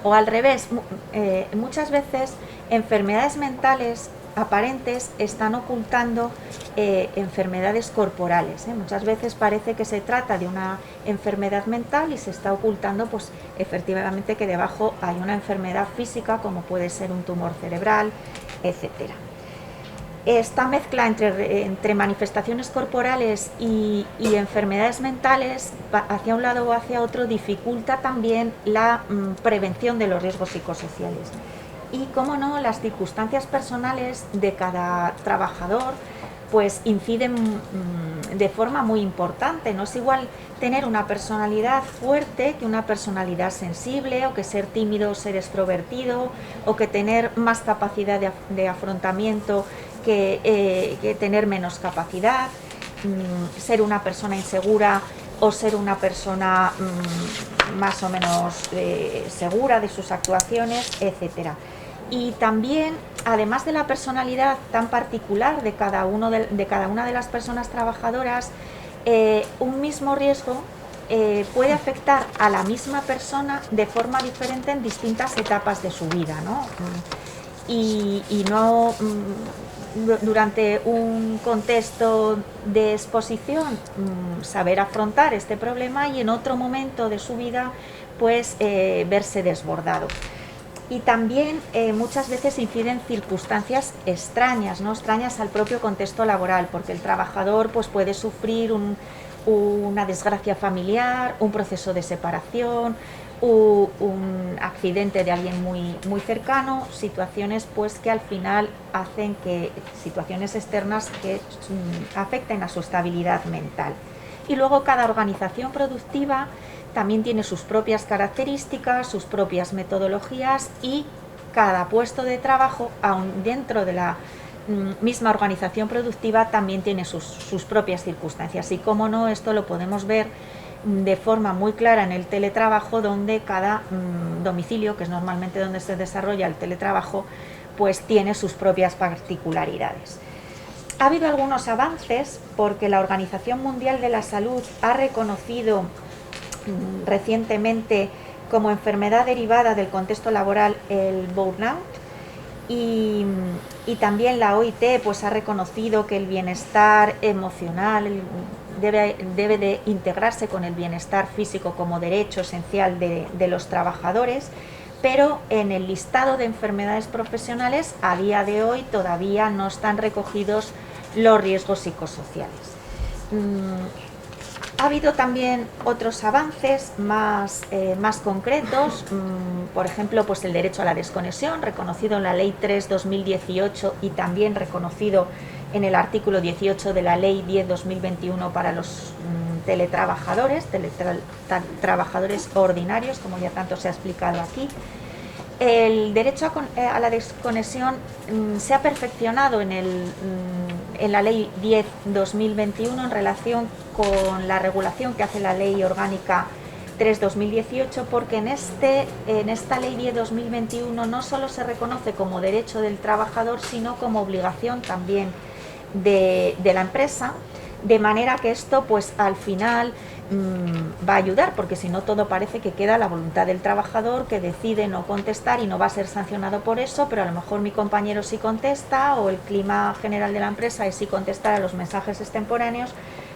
Speaker 3: o al revés, muchas veces enfermedades mentales aparentes están ocultando enfermedades corporales. Muchas veces parece que se trata de una enfermedad mental y se está ocultando pues efectivamente que debajo hay una enfermedad física, como puede ser un tumor cerebral, etcétera. Esta mezcla entre manifestaciones corporales y enfermedades mentales, hacia un lado o hacia otro, dificulta también la prevención de los riesgos psicosociales. Y, cómo no, las circunstancias personales de cada trabajador pues inciden de forma muy importante. No es igual tener una personalidad fuerte que una personalidad sensible, o que ser tímido o ser extrovertido, o que tener más capacidad de afrontamiento que tener menos capacidad, ser una persona insegura o ser una persona más o menos segura de sus actuaciones, etcétera. Y también, además de la personalidad tan particular de cada una de las personas trabajadoras, un mismo riesgo puede afectar a la misma persona de forma diferente en distintas etapas de su vida, ¿no? Y no durante un contexto de exposición saber afrontar este problema, y en otro momento de su vida pues verse desbordado. Y también muchas veces inciden circunstancias extrañas, ¿no?, extrañas al propio contexto laboral, porque el trabajador pues puede sufrir una desgracia familiar, un proceso de separación, un accidente de alguien muy cercano, situaciones pues que al final hacen que situaciones externas que afecten a su estabilidad mental. Y luego cada organización productiva también tiene sus propias características, sus propias metodologías, y cada puesto de trabajo, aun dentro de la misma organización productiva, también tiene sus propias circunstancias. Y, cómo no, esto lo podemos ver de forma muy clara en el teletrabajo, donde cada domicilio, que es normalmente donde se desarrolla el teletrabajo, pues tiene sus propias particularidades. Ha habido algunos avances porque la Organización Mundial de la Salud ha reconocido recientemente como enfermedad derivada del contexto laboral el burnout, y también la OIT pues ha reconocido que el bienestar emocional debe de integrarse con el bienestar físico como derecho esencial de los trabajadores, pero en el listado de enfermedades profesionales a día de hoy todavía no están recogidos los riesgos psicosociales. Ha habido también otros avances más concretos, por ejemplo, pues el derecho a la desconexión, reconocido en la Ley 3/2018 y también reconocido en el artículo 18 de la Ley 10/2021 para los teletrabajadores, trabajadores ordinarios, como ya tanto se ha explicado aquí. El derecho a la desconexión se ha perfeccionado en la Ley 10/2021 en relación con la regulación que hace la Ley Orgánica 3/2018, porque en esta Ley 10/2021 no solo se reconoce como derecho del trabajador, sino como obligación también de la empresa, de manera que esto pues al final va a ayudar, porque si no todo parece que queda a la voluntad del trabajador, que decide no contestar y no va a ser sancionado por eso, pero a lo mejor mi compañero sí contesta, o el clima general de la empresa es sí contestar a los mensajes extemporáneos,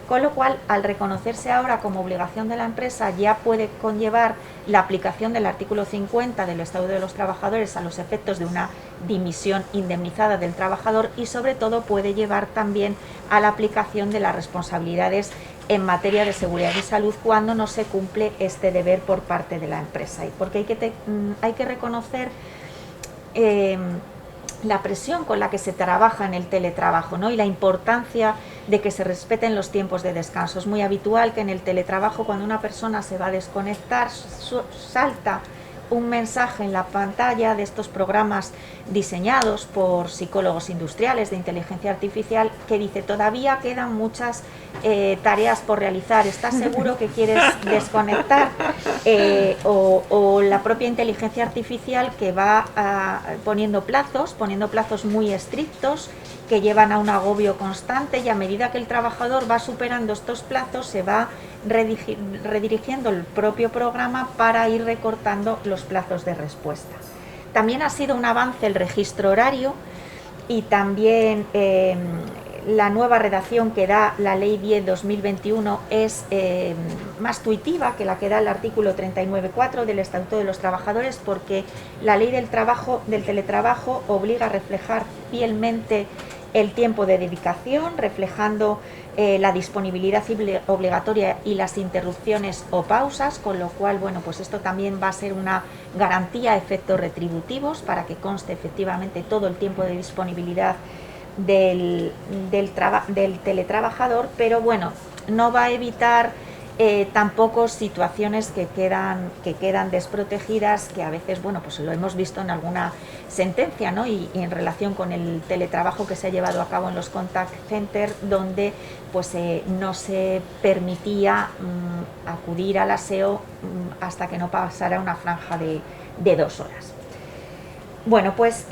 Speaker 3: con lo cual al reconocerse ahora como obligación de la empresa ya puede conllevar la aplicación del artículo 50 del Estatuto de los Trabajadores a los efectos de una dimisión indemnizada del trabajador, y sobre todo puede llevar también a la aplicación de las responsabilidades en materia de seguridad y salud cuando no se cumple este deber por parte de la empresa. Y porque hay que reconocer la presión con la que se trabaja en el teletrabajo, ¿no? Y la importancia de que se respeten los tiempos de descanso. Es muy habitual que en el teletrabajo, cuando una persona se va a desconectar, salta un mensaje en la pantalla de estos programas diseñados por psicólogos industriales de inteligencia artificial que dice: todavía quedan muchas tareas por realizar, ¿estás seguro que quieres desconectar? O la propia inteligencia artificial que va poniendo plazos muy estrictos que llevan a un agobio constante, y a medida que el trabajador va superando estos plazos se va redirigiendo el propio programa para ir recortando los plazos de respuesta. También ha sido un avance el registro horario, y también la nueva redacción que da la Ley 10/2021 es más tuitiva que la que da el artículo 39.4 del Estatuto de los Trabajadores, porque la Ley del teletrabajo obliga a reflejar fielmente el tiempo de dedicación, reflejando la disponibilidad obligatoria y las interrupciones o pausas, con lo cual, bueno, pues esto también va a ser una garantía a efectos retributivos para que conste efectivamente todo el tiempo de disponibilidad del teletrabajador, pero bueno, no va a evitar tampoco situaciones que quedan desprotegidas, que a veces, bueno, pues lo hemos visto en alguna sentencia, ¿no? Y en relación con el teletrabajo que se ha llevado a cabo en los contact centers, donde pues no se permitía acudir al aseo hasta que no pasara una franja de 2 horas. Bueno, pues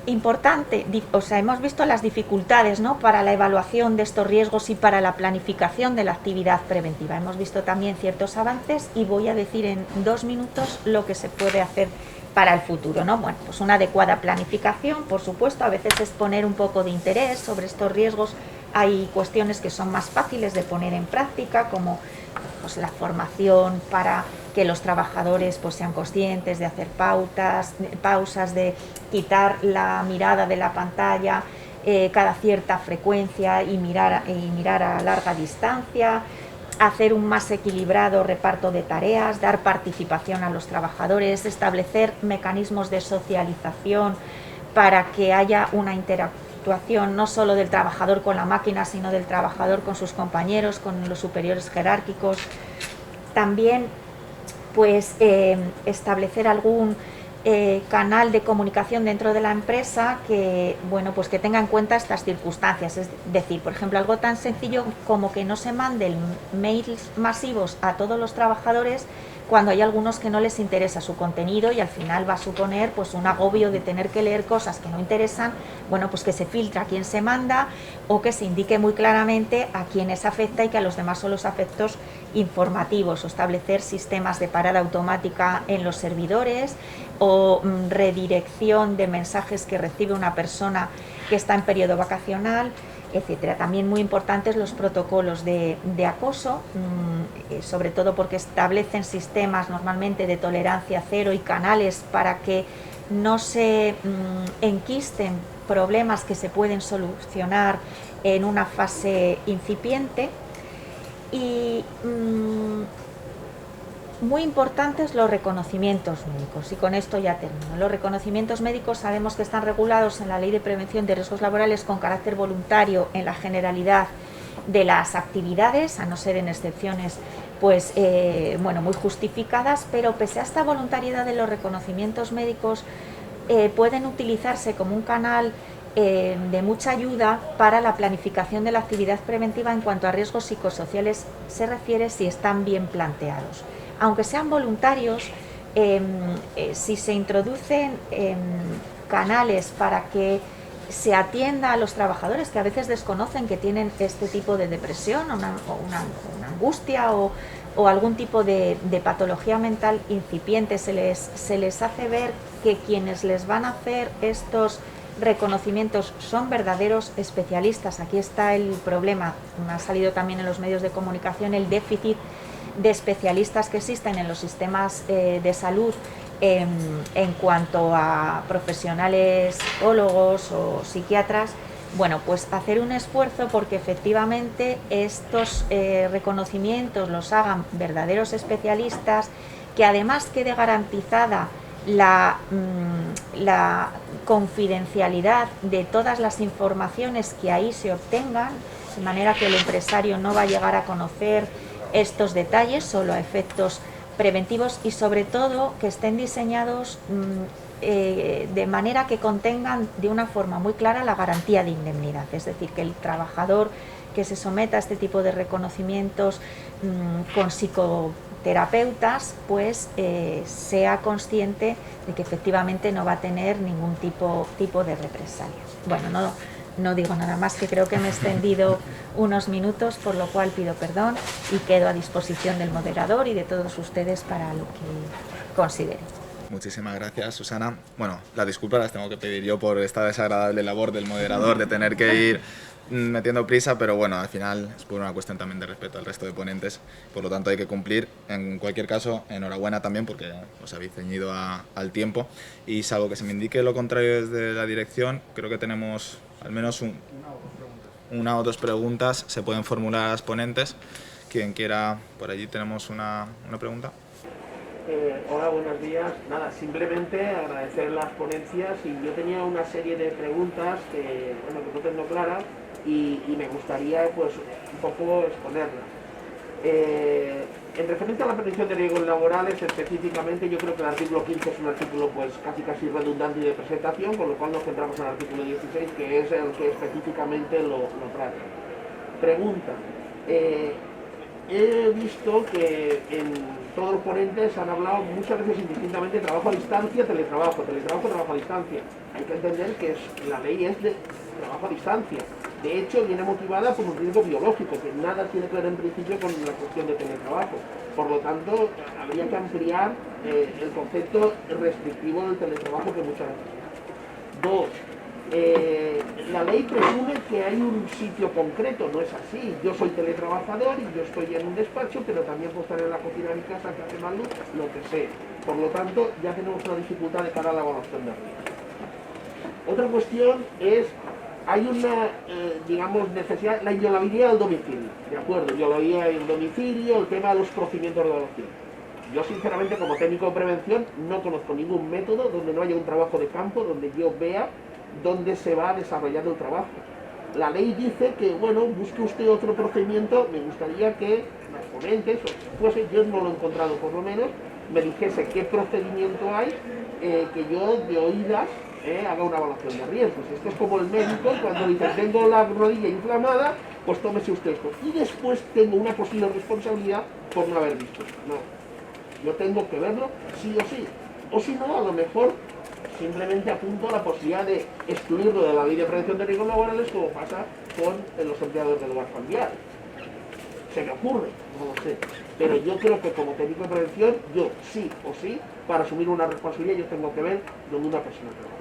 Speaker 3: importante, o sea, hemos visto las dificultades, ¿no?, para la evaluación de estos riesgos y para la planificación de la actividad preventiva. Hemos visto también ciertos avances y voy a decir en 2 minutos lo que se puede hacer para el futuro, ¿no? Bueno, pues una adecuada planificación, por supuesto, a veces es poner un poco de interés sobre estos riesgos. Hay cuestiones que son más fáciles de poner en práctica, como pues la formación para que los trabajadores pues sean conscientes de hacer pausas, de quitar la mirada de la pantalla cada cierta frecuencia y mirar a larga distancia, hacer un más equilibrado reparto de tareas, dar participación a los trabajadores, establecer mecanismos de socialización para que haya una interactuación no solo del trabajador con la máquina, sino del trabajador con sus compañeros, con los superiores jerárquicos. También pues establecer algún canal de comunicación dentro de la empresa que, bueno, pues que tenga en cuenta estas circunstancias. Es decir, por ejemplo, algo tan sencillo como que no se manden mails masivos a todos los trabajadores cuando hay algunos que no les interesa su contenido y al final va a suponer pues un agobio de tener que leer cosas que no interesan. Bueno, pues que se filtra a quién se manda o que se indique muy claramente a quiénes afecta y que a los demás son los efectos informativos, o establecer sistemas de parada automática en los servidores o redirección de mensajes que recibe una persona que está en periodo vacacional, etcétera. También muy importantes los protocolos de acoso, sobre todo porque establecen sistemas normalmente de tolerancia cero y canales para que no se enquisten problemas que se pueden solucionar en una fase incipiente. Y muy importantes los reconocimientos médicos, y con esto ya termino. Los reconocimientos médicos sabemos que están regulados en la Ley de Prevención de Riesgos Laborales con carácter voluntario en la generalidad de las actividades, a no ser en excepciones pues bueno, muy justificadas, pero pese a esta voluntariedad de los reconocimientos médicos pueden utilizarse como un canal de mucha ayuda para la planificación de la actividad preventiva en cuanto a riesgos psicosociales se refiere, si están bien planteados. Aunque sean voluntarios, si se introducen canales para que se atienda a los trabajadores que a veces desconocen que tienen este tipo de depresión o una angustia o algún tipo de patología mental incipiente, se les hace ver que quienes les van a hacer estos reconocimientos son verdaderos especialistas. Aquí está el problema, ha salido también en los medios de comunicación el déficit de especialistas que existen en los sistemas de salud en cuanto a profesionales psicólogos o psiquiatras. Bueno, pues hacer un esfuerzo porque efectivamente estos reconocimientos los hagan verdaderos especialistas, que además quede garantizada la confidencialidad de todas las informaciones que ahí se obtengan, de manera que el empresario no va a llegar a conocer estos detalles solo a efectos preventivos, y sobre todo que estén diseñados de manera que contengan de una forma muy clara la garantía de indemnidad, es decir, que el trabajador que se someta a este tipo de reconocimientos con psicoterapeutas pues sea consciente de que efectivamente no va a tener ningún tipo de represalia. Bueno, no digo nada más, que creo que me he extendido unos minutos, por lo cual pido perdón y quedo a disposición del moderador y de todos ustedes para lo que consideren.
Speaker 1: Muchísimas gracias, Susana. Bueno, las disculpas las tengo que pedir yo por esta desagradable labor del moderador de tener que ir metiendo prisa, pero bueno, al final es por una cuestión también de respeto al resto de ponentes, por lo tanto hay que cumplir. En cualquier caso, enhorabuena también porque os habéis ceñido al tiempo, y salvo que se me indique lo contrario desde la dirección, creo que tenemos al menos una o dos preguntas, se pueden formular a las ponentes. Quien quiera, por allí tenemos una pregunta.
Speaker 4: Hola, buenos días. Nada, simplemente agradecer las ponencias, y yo tenía una serie de preguntas que no tengo claras y me gustaría pues un poco exponerlas. En referencia a la prevención de riesgos laborales específicamente, yo creo que el artículo 15 es un artículo pues casi redundante y de presentación, con lo cual nos centramos en el artículo 16, que es el que específicamente lo trata. Pregunta. He visto que en todos los ponentes han hablado muchas veces indistintamente de trabajo a distancia, teletrabajo, trabajo a distancia. Hay que entender que la ley es de trabajo a distancia. De hecho, viene motivada por un riesgo biológico, que nada tiene que ver en principio con la cuestión de teletrabajo. Por lo tanto, habría que ampliar el concepto restrictivo del teletrabajo que muchas veces. Dos, la ley presume que hay un sitio concreto, no es así. Yo soy teletrabajador y yo estoy en un despacho, pero también puedo estar en la cocina de mi casa, que hace mal luz, lo que sé. Por lo tanto, ya tenemos una dificultad de cara a la evaluación de riesgo. Otra cuestión es, hay una, digamos, necesidad, la inviolabilidad del domicilio, ¿de acuerdo? Inviolabilidad del domicilio, el tema de los procedimientos de evaluación. Yo, sinceramente, como técnico de prevención, no conozco ningún método donde no haya un trabajo de campo, donde yo vea dónde se va desarrollando el trabajo. La ley dice que, bueno, busque usted otro procedimiento. Me gustaría que las ponentes, o si fuese, yo no lo he encontrado por lo menos, me dijese qué procedimiento hay, que yo de oídas haga una evaluación de riesgos. Esto es como el médico cuando dice tengo la rodilla inflamada, pues tómese usted esto. Y después tengo una posible responsabilidad por no haber visto. No, yo tengo que verlo sí o sí. O si no, a lo mejor simplemente apunto a la posibilidad de excluirlo de la ley de prevención de riesgos laborales, como pasa con los empleados del hogar familiar. Se me ocurre, no lo sé. Pero yo creo que como técnico de prevención, yo sí o sí, para asumir una responsabilidad, yo tengo que ver donde una persona trabaja.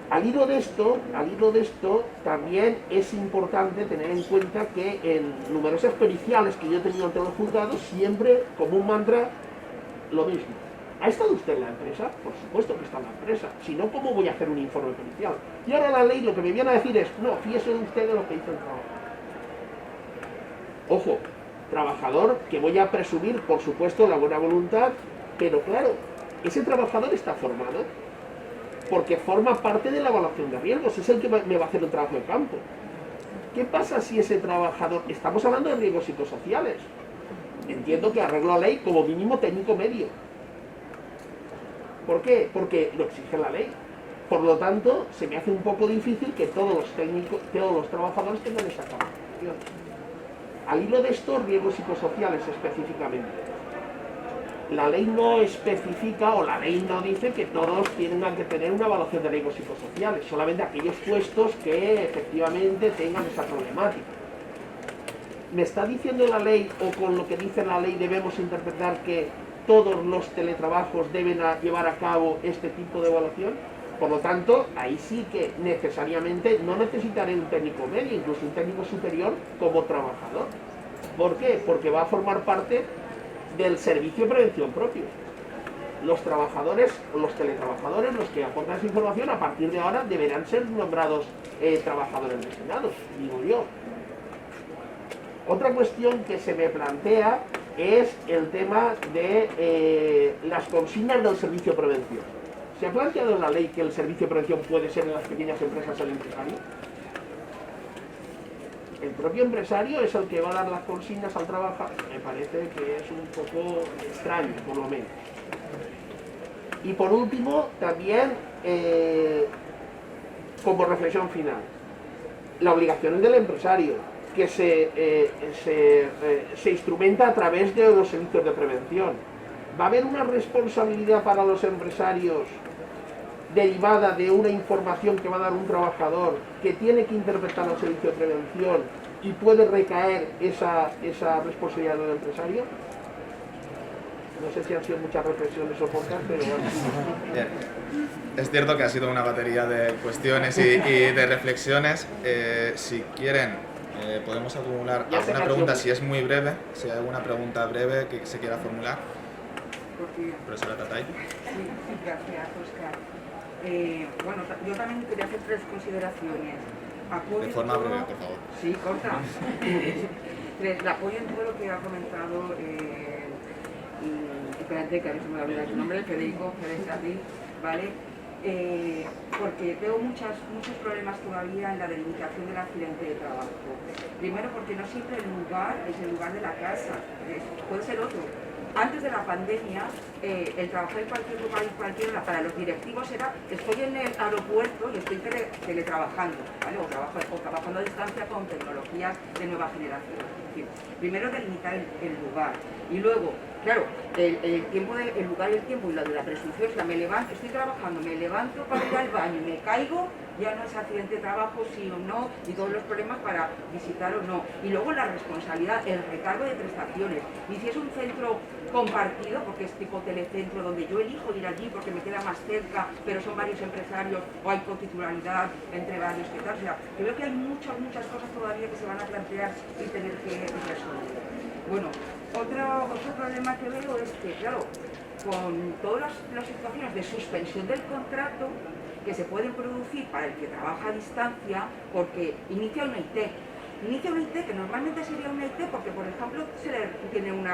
Speaker 4: Al hilo de esto, también es importante tener en cuenta que en numerosas periciales que yo he tenido ante los juzgados, siempre como un mantra, lo mismo. ¿Ha estado usted en la empresa? Por supuesto que está en la empresa. Si no, ¿cómo voy a hacer un informe pericial? Y ahora la ley lo que me viene a decir es, no, fíjese usted de lo que hizo el trabajo. Ojo, trabajador que voy a presumir, por supuesto, la buena voluntad, pero claro, ese trabajador está formado porque forma parte de la evaluación de riesgos, es el que me va a hacer el trabajo de campo. ¿Qué pasa si ese trabajador, estamos hablando de riesgos psicosociales, entiendo que arreglo la ley como mínimo técnico medio? ¿Por qué? Porque lo exige la ley. Por lo tanto, se me hace un poco difícil que todos los trabajadores tengan esa capacitación. Al hilo de estos riesgos psicosociales específicamente, la ley no especifica o la ley no dice que todos tengan que tener una evaluación de riesgos psicosociales, solamente aquellos puestos que efectivamente tengan esa problemática. ¿Me está diciendo la ley o con lo que dice la ley debemos interpretar que todos los teletrabajos deben llevar a cabo este tipo de evaluación? Por lo tanto, ahí sí que necesariamente no necesitaré un técnico medio, incluso un técnico superior como trabajador. ¿Por qué? Porque va a formar parte del servicio de prevención propio. Los trabajadores, los teletrabajadores, los que aportan esa información, a partir de ahora deberán ser nombrados trabajadores designados, digo yo. Otra cuestión que se me plantea es el tema de las consignas del servicio de prevención. ¿Se ha planteado en la ley que el servicio de prevención puede ser en las pequeñas empresas el empresario? El propio empresario es el que va a dar las consignas al trabajador. Me parece que es un poco extraño, por lo menos. Y por último, también, como reflexión final, la obligación es del empresario, que se instrumenta a través de los servicios de prevención. ¿Va a haber una responsabilidad para los empresarios derivada de una información que va a dar un trabajador que tiene que interpretar el servicio de prevención y puede recaer esa responsabilidad del empresario? No sé si han sido muchas reflexiones o pocas, pero bueno.
Speaker 1: Bien. Es cierto que ha sido una batería de cuestiones y de reflexiones. Si quieren, podemos acumular alguna pregunta, si es muy breve, si hay alguna pregunta breve que se quiera formular. Profesora Tatay.
Speaker 5: Sí, gracias, Óscar. Bueno, yo también quería hacer 3 consideraciones. Apoyo
Speaker 1: De forma breve, por favor.
Speaker 5: Sí, corta. Apoyo en todo lo que ha comentado espérate, que a mí se me olvida su nombre, Federico Ferretti, ¿vale? Porque veo muchos problemas todavía en la delimitación del accidente de trabajo. Primero porque no siempre el lugar es el lugar de la casa, puede ser otro. Antes de la pandemia, el trabajar en cualquier lugar, en cualquier hora, para los directivos era, estoy en el aeropuerto y estoy teletrabajando, ¿vale? o trabajando a distancia con tecnologías de nueva generación. Es decir, primero delimitar el lugar y luego, claro, el lugar y el tiempo y la de la presunción, me levanto, estoy trabajando, me levanto para ir al baño y me caigo, ya no es accidente de trabajo, sí o no, y todos los problemas para visitar o no. Y luego la responsabilidad, el recargo de prestaciones. Y si es un centro compartido, porque es tipo telecentro, donde yo elijo ir allí porque me queda más cerca, pero son varios empresarios o hay cotitularidad entre varios, ¿qué tal? O sea, yo veo que hay muchas cosas todavía que se van a plantear y tener que resolver. Bueno, otro problema que veo es que, claro, con todas las situaciones de suspensión del contrato que se pueden producir para el que trabaja a distancia, porque inicia una IT. Inicia una IT que normalmente sería una IT porque, por ejemplo, tiene un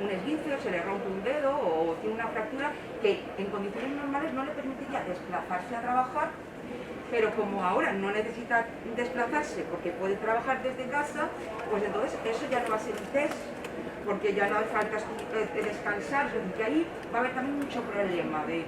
Speaker 5: esguince o se le rompe un dedo o tiene una fractura que en condiciones normales no le permitiría desplazarse a trabajar, pero como ahora no necesita desplazarse porque puede trabajar desde casa, pues entonces eso ya no va a ser un test. porque ya no hace falta descansar, es decir, que ahí va a haber también mucho problema de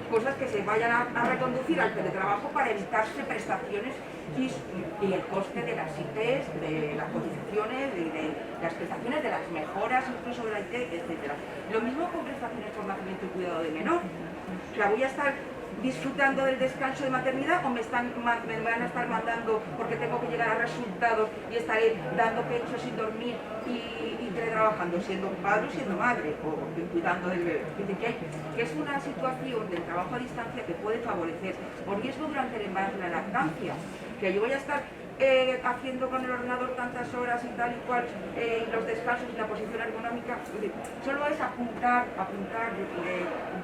Speaker 5: cosas que se vayan a reconducir al teletrabajo para evitarse prestaciones y el coste de las ITs, de las cotizaciones, de las prestaciones, de las mejoras incluso de la IT, etc. Lo mismo con prestaciones por nacimiento y cuidado de menor. O sea, voy a estar disfrutando del descanso de maternidad o me van a estar mandando porque tengo que llegar a resultados y estaré dando pecho sin dormir y teletrabajando, siendo padre o siendo madre o cuidando del bebé. Es decir, que es una situación del trabajo a distancia que puede favorecer por riesgo durante el embarazo y la lactancia, que yo voy a estar haciendo con el ordenador tantas horas y tal y cual, los descansos y la posición ergonómica, solo es apuntar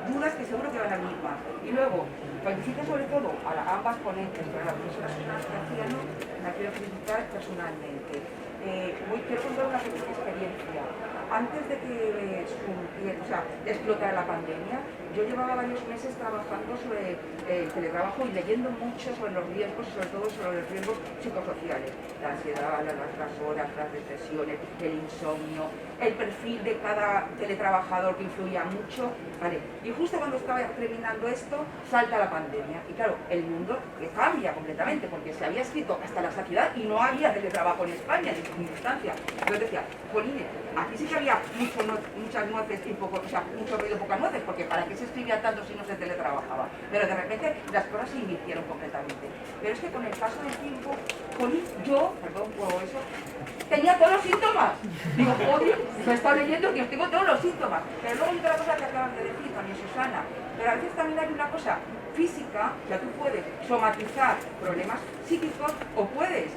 Speaker 5: dudas que seguro que van a venir más. Y luego, felicito sobre todo a ambas ponentes, pero a la profesora Susana Castellano la quiero felicitar personalmente. Quiero contar una pequeña experiencia. Antes de que explotara la pandemia, yo llevaba varios meses trabajando sobre el teletrabajo y leyendo mucho sobre los riesgos y sobre todo sobre los riesgos psicosociales, la ansiedad, las horas, las depresiones, el insomnio, el perfil de cada teletrabajador que influía mucho, ¿vale? Y justo cuando estaba terminando esto, salta la pandemia y claro, el mundo cambia completamente porque se había escrito hasta la saciedad y no había teletrabajo en España ni circunstancia. Entonces decía, Polines, aquí sí que había muchas nueces y mucho ruido, pocas nueces, porque ¿para qué se escribía tanto si no se teletrabajaba? Pero de repente las cosas se invirtieron completamente. Pero es que con el paso del tiempo, yo, perdón por eso, tenía todos los síntomas. Digo, joder, me he estado leyendo que tengo todos los síntomas. Pero luego hay otra cosa que acaban de decir también Susana, pero a veces también hay una cosa física, o sea, tú puedes somatizar problemas psíquicos o puedes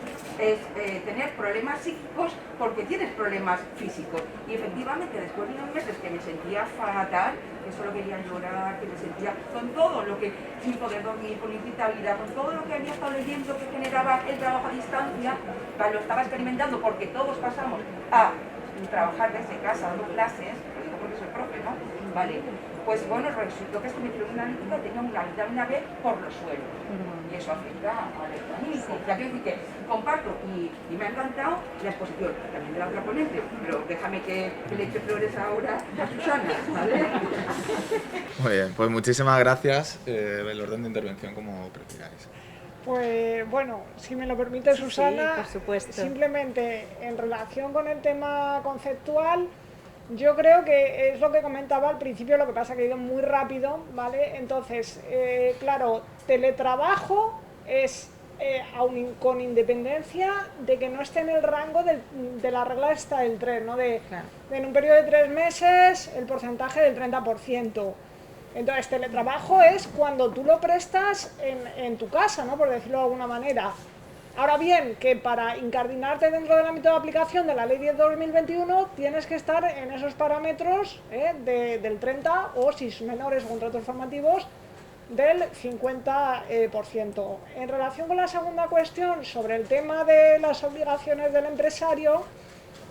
Speaker 5: tener problemas psíquicos porque tienes problemas físicos. Y efectivamente, después de unos meses que me sentía fatal, que solo quería llorar, que me sentía con todo lo que, sin poder dormir, con irritabilidad, con todo lo que había estado leyendo que generaba el trabajo a distancia, lo estaba experimentando porque todos pasamos a trabajar desde casa, dando clases, lo digo porque soy profe, ¿no? ¿Vale? Pues bueno, resultó que es que me hicieron una analítica y tenía una vitamina B por los suelos. Y eso afecta al organismo. O sea, quiero decir que comparto y me ha encantado la exposición también de la otra ponente, pero déjame que le eche flores ahora a Susana, ¿vale?
Speaker 1: Muy bien, pues muchísimas gracias. El orden de intervención como prefiráis.
Speaker 2: Pues bueno, si me lo permite Susana,
Speaker 3: sí, por supuesto.
Speaker 2: Simplemente en relación con el tema conceptual, yo creo que es lo que comentaba al principio, lo que pasa que ha ido muy rápido, ¿vale? Entonces, claro, teletrabajo es con independencia de que no esté en el rango de la regla esta del 3, ¿no?
Speaker 3: Claro.
Speaker 2: En un periodo de 3 meses, el porcentaje del 30%. Entonces, teletrabajo es cuando tú lo prestas en tu casa, ¿no? Por decirlo de alguna manera. Ahora bien, que para incardinarte dentro del ámbito de aplicación de la Ley 10/2021 tienes que estar en esos parámetros del 30% o, si son menores o contratos formativos, del 50%. En relación con la segunda cuestión sobre el tema de las obligaciones del empresario,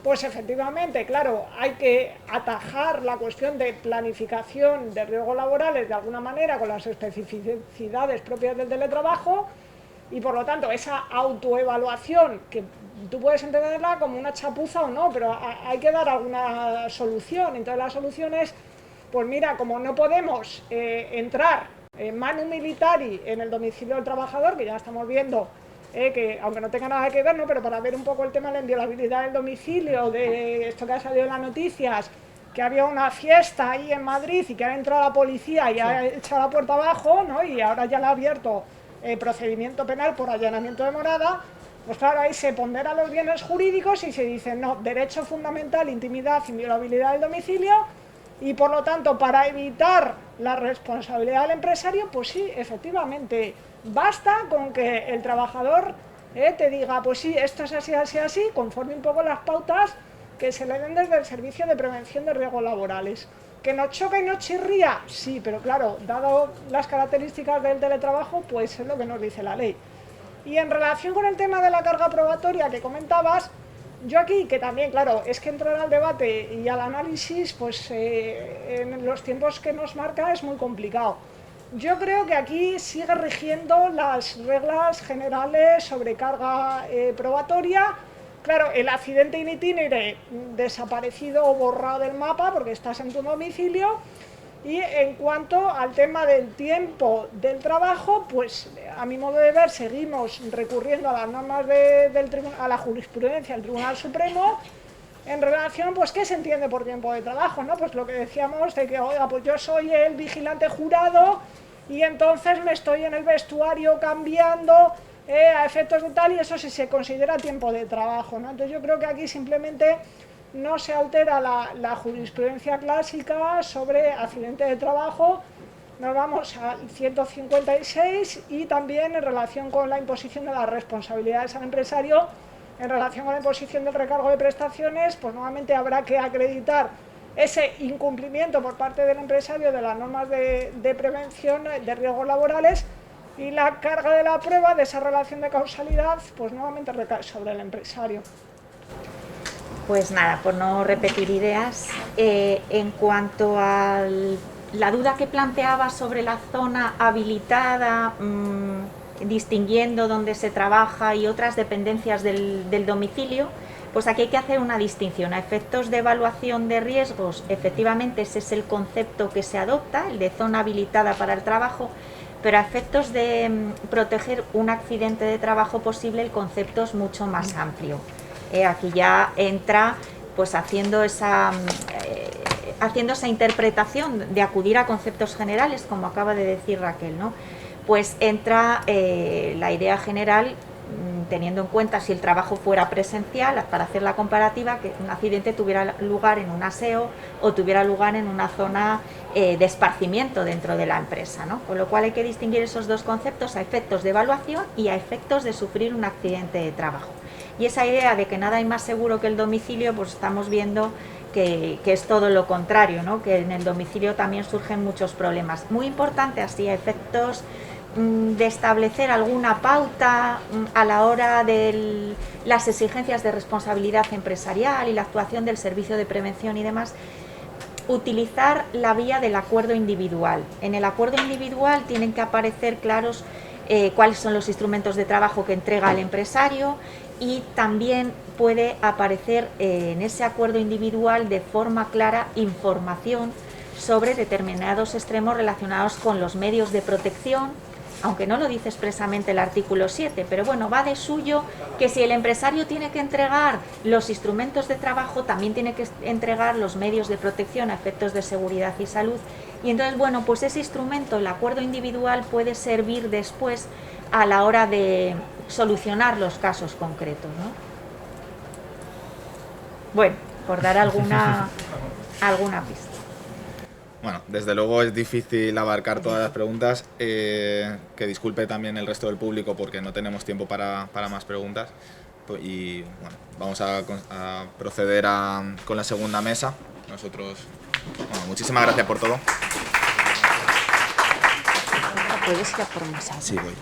Speaker 2: pues efectivamente, claro, hay que atajar la cuestión de planificación de riesgos laborales de alguna manera con las especificidades propias del teletrabajo y por lo tanto esa autoevaluación, que tú puedes entenderla como una chapuza o no, pero hay que dar alguna solución. Entonces la solución es, pues mira, como no podemos entrar manu militari en el domicilio del trabajador, que ya estamos viendo que aunque no tenga nada que ver, ¿no? Pero para ver un poco el tema de la inviolabilidad del domicilio, de esto que ha salido en las noticias, que había una fiesta ahí en Madrid y que ha entrado la policía y ha echado la puerta abajo, ¿no? Y ahora ya le ha abierto procedimiento penal por allanamiento de morada, pues claro, ahí se ponderan los bienes jurídicos y se dice, no, derecho fundamental, intimidad, inviolabilidad del domicilio, y por lo tanto, para evitar la responsabilidad del empresario, pues sí, efectivamente, basta con que el trabajador te diga, pues sí, esto es así, así, así, conforme un poco las pautas que se le den desde el Servicio de Prevención de Riesgos Laborales. ¿Que nos choca y nos chirría? Sí, pero claro, dado las características del teletrabajo, pues es lo que nos dice la ley. Y en relación con el tema de la carga probatoria que comentabas, yo aquí, que también, claro, es que entrar al debate y al análisis, pues en los tiempos que nos marca es muy complicado. Yo creo que aquí sigue rigiendo las reglas generales sobre carga probatoria, Claro, el accidente in itinere desaparecido o borrado del mapa porque estás en tu domicilio. Y en cuanto al tema del tiempo del trabajo, pues a mi modo de ver seguimos recurriendo a las normas a la jurisprudencia del Tribunal Supremo en relación, pues, ¿qué se entiende por tiempo de trabajo? ¿No? Pues lo que decíamos de que, oiga, pues yo soy el vigilante jurado y entonces me estoy en el vestuario cambiando a efectos de tal, y eso sí se considera tiempo de trabajo, ¿no? Entonces yo creo que aquí simplemente no se altera la jurisprudencia clásica sobre accidente de trabajo. Nos vamos al 156 y también en relación con la imposición de las responsabilidades al empresario, en relación con la imposición del recargo de prestaciones, pues nuevamente habrá que acreditar ese incumplimiento por parte del empresario de las normas de prevención de riesgos laborales, y la carga de la prueba de esa relación de causalidad pues nuevamente recae sobre el empresario.
Speaker 3: Pues nada, por no repetir ideas, en cuanto a la duda que planteaba sobre la zona habilitada, distinguiendo dónde se trabaja y otras dependencias del domicilio, pues aquí hay que hacer una distinción. A efectos de evaluación de riesgos, efectivamente ese es el concepto que se adopta, el de zona habilitada para el trabajo, pero a efectos de proteger un accidente de trabajo posible, el concepto es mucho más amplio. Aquí ya entra, pues haciendo esa interpretación de acudir a conceptos generales, como acaba de decir Raquel, ¿no? Pues entra la idea general, teniendo en cuenta si el trabajo fuera presencial, para hacer la comparativa, que un accidente tuviera lugar en un aseo o tuviera lugar en una zona de esparcimiento dentro de la empresa, ¿no? Con lo cual hay que distinguir esos dos conceptos a efectos de evaluación y a efectos de sufrir un accidente de trabajo. Y esa idea de que nada hay más seguro que el domicilio, pues estamos viendo que es todo lo contrario, ¿no? Que en el domicilio también surgen muchos problemas. Muy importante, así a efectos de establecer alguna pauta a la hora de las exigencias de responsabilidad empresarial y la actuación del servicio de prevención y demás, utilizar la vía del acuerdo individual. En el acuerdo individual tienen que aparecer claros cuáles son los instrumentos de trabajo que entrega el empresario, y también puede aparecer en ese acuerdo individual de forma clara información sobre determinados extremos relacionados con los medios de protección, aunque no lo dice expresamente el artículo 7, pero bueno, va de suyo que si el empresario tiene que entregar los instrumentos de trabajo, también tiene que entregar los medios de protección a efectos de seguridad y salud. Y entonces, bueno, pues ese instrumento, el acuerdo individual, puede servir después a la hora de solucionar los casos concretos, ¿no? Bueno, por dar alguna pista.
Speaker 1: Bueno, desde luego es difícil abarcar todas las preguntas, que disculpe también el resto del público porque no tenemos tiempo para más preguntas, y bueno, vamos a proceder con la segunda mesa. Nosotros, bueno, muchísimas gracias por todo.
Speaker 3: ¿Puedes ir a por mesa?
Speaker 1: Sí, voy.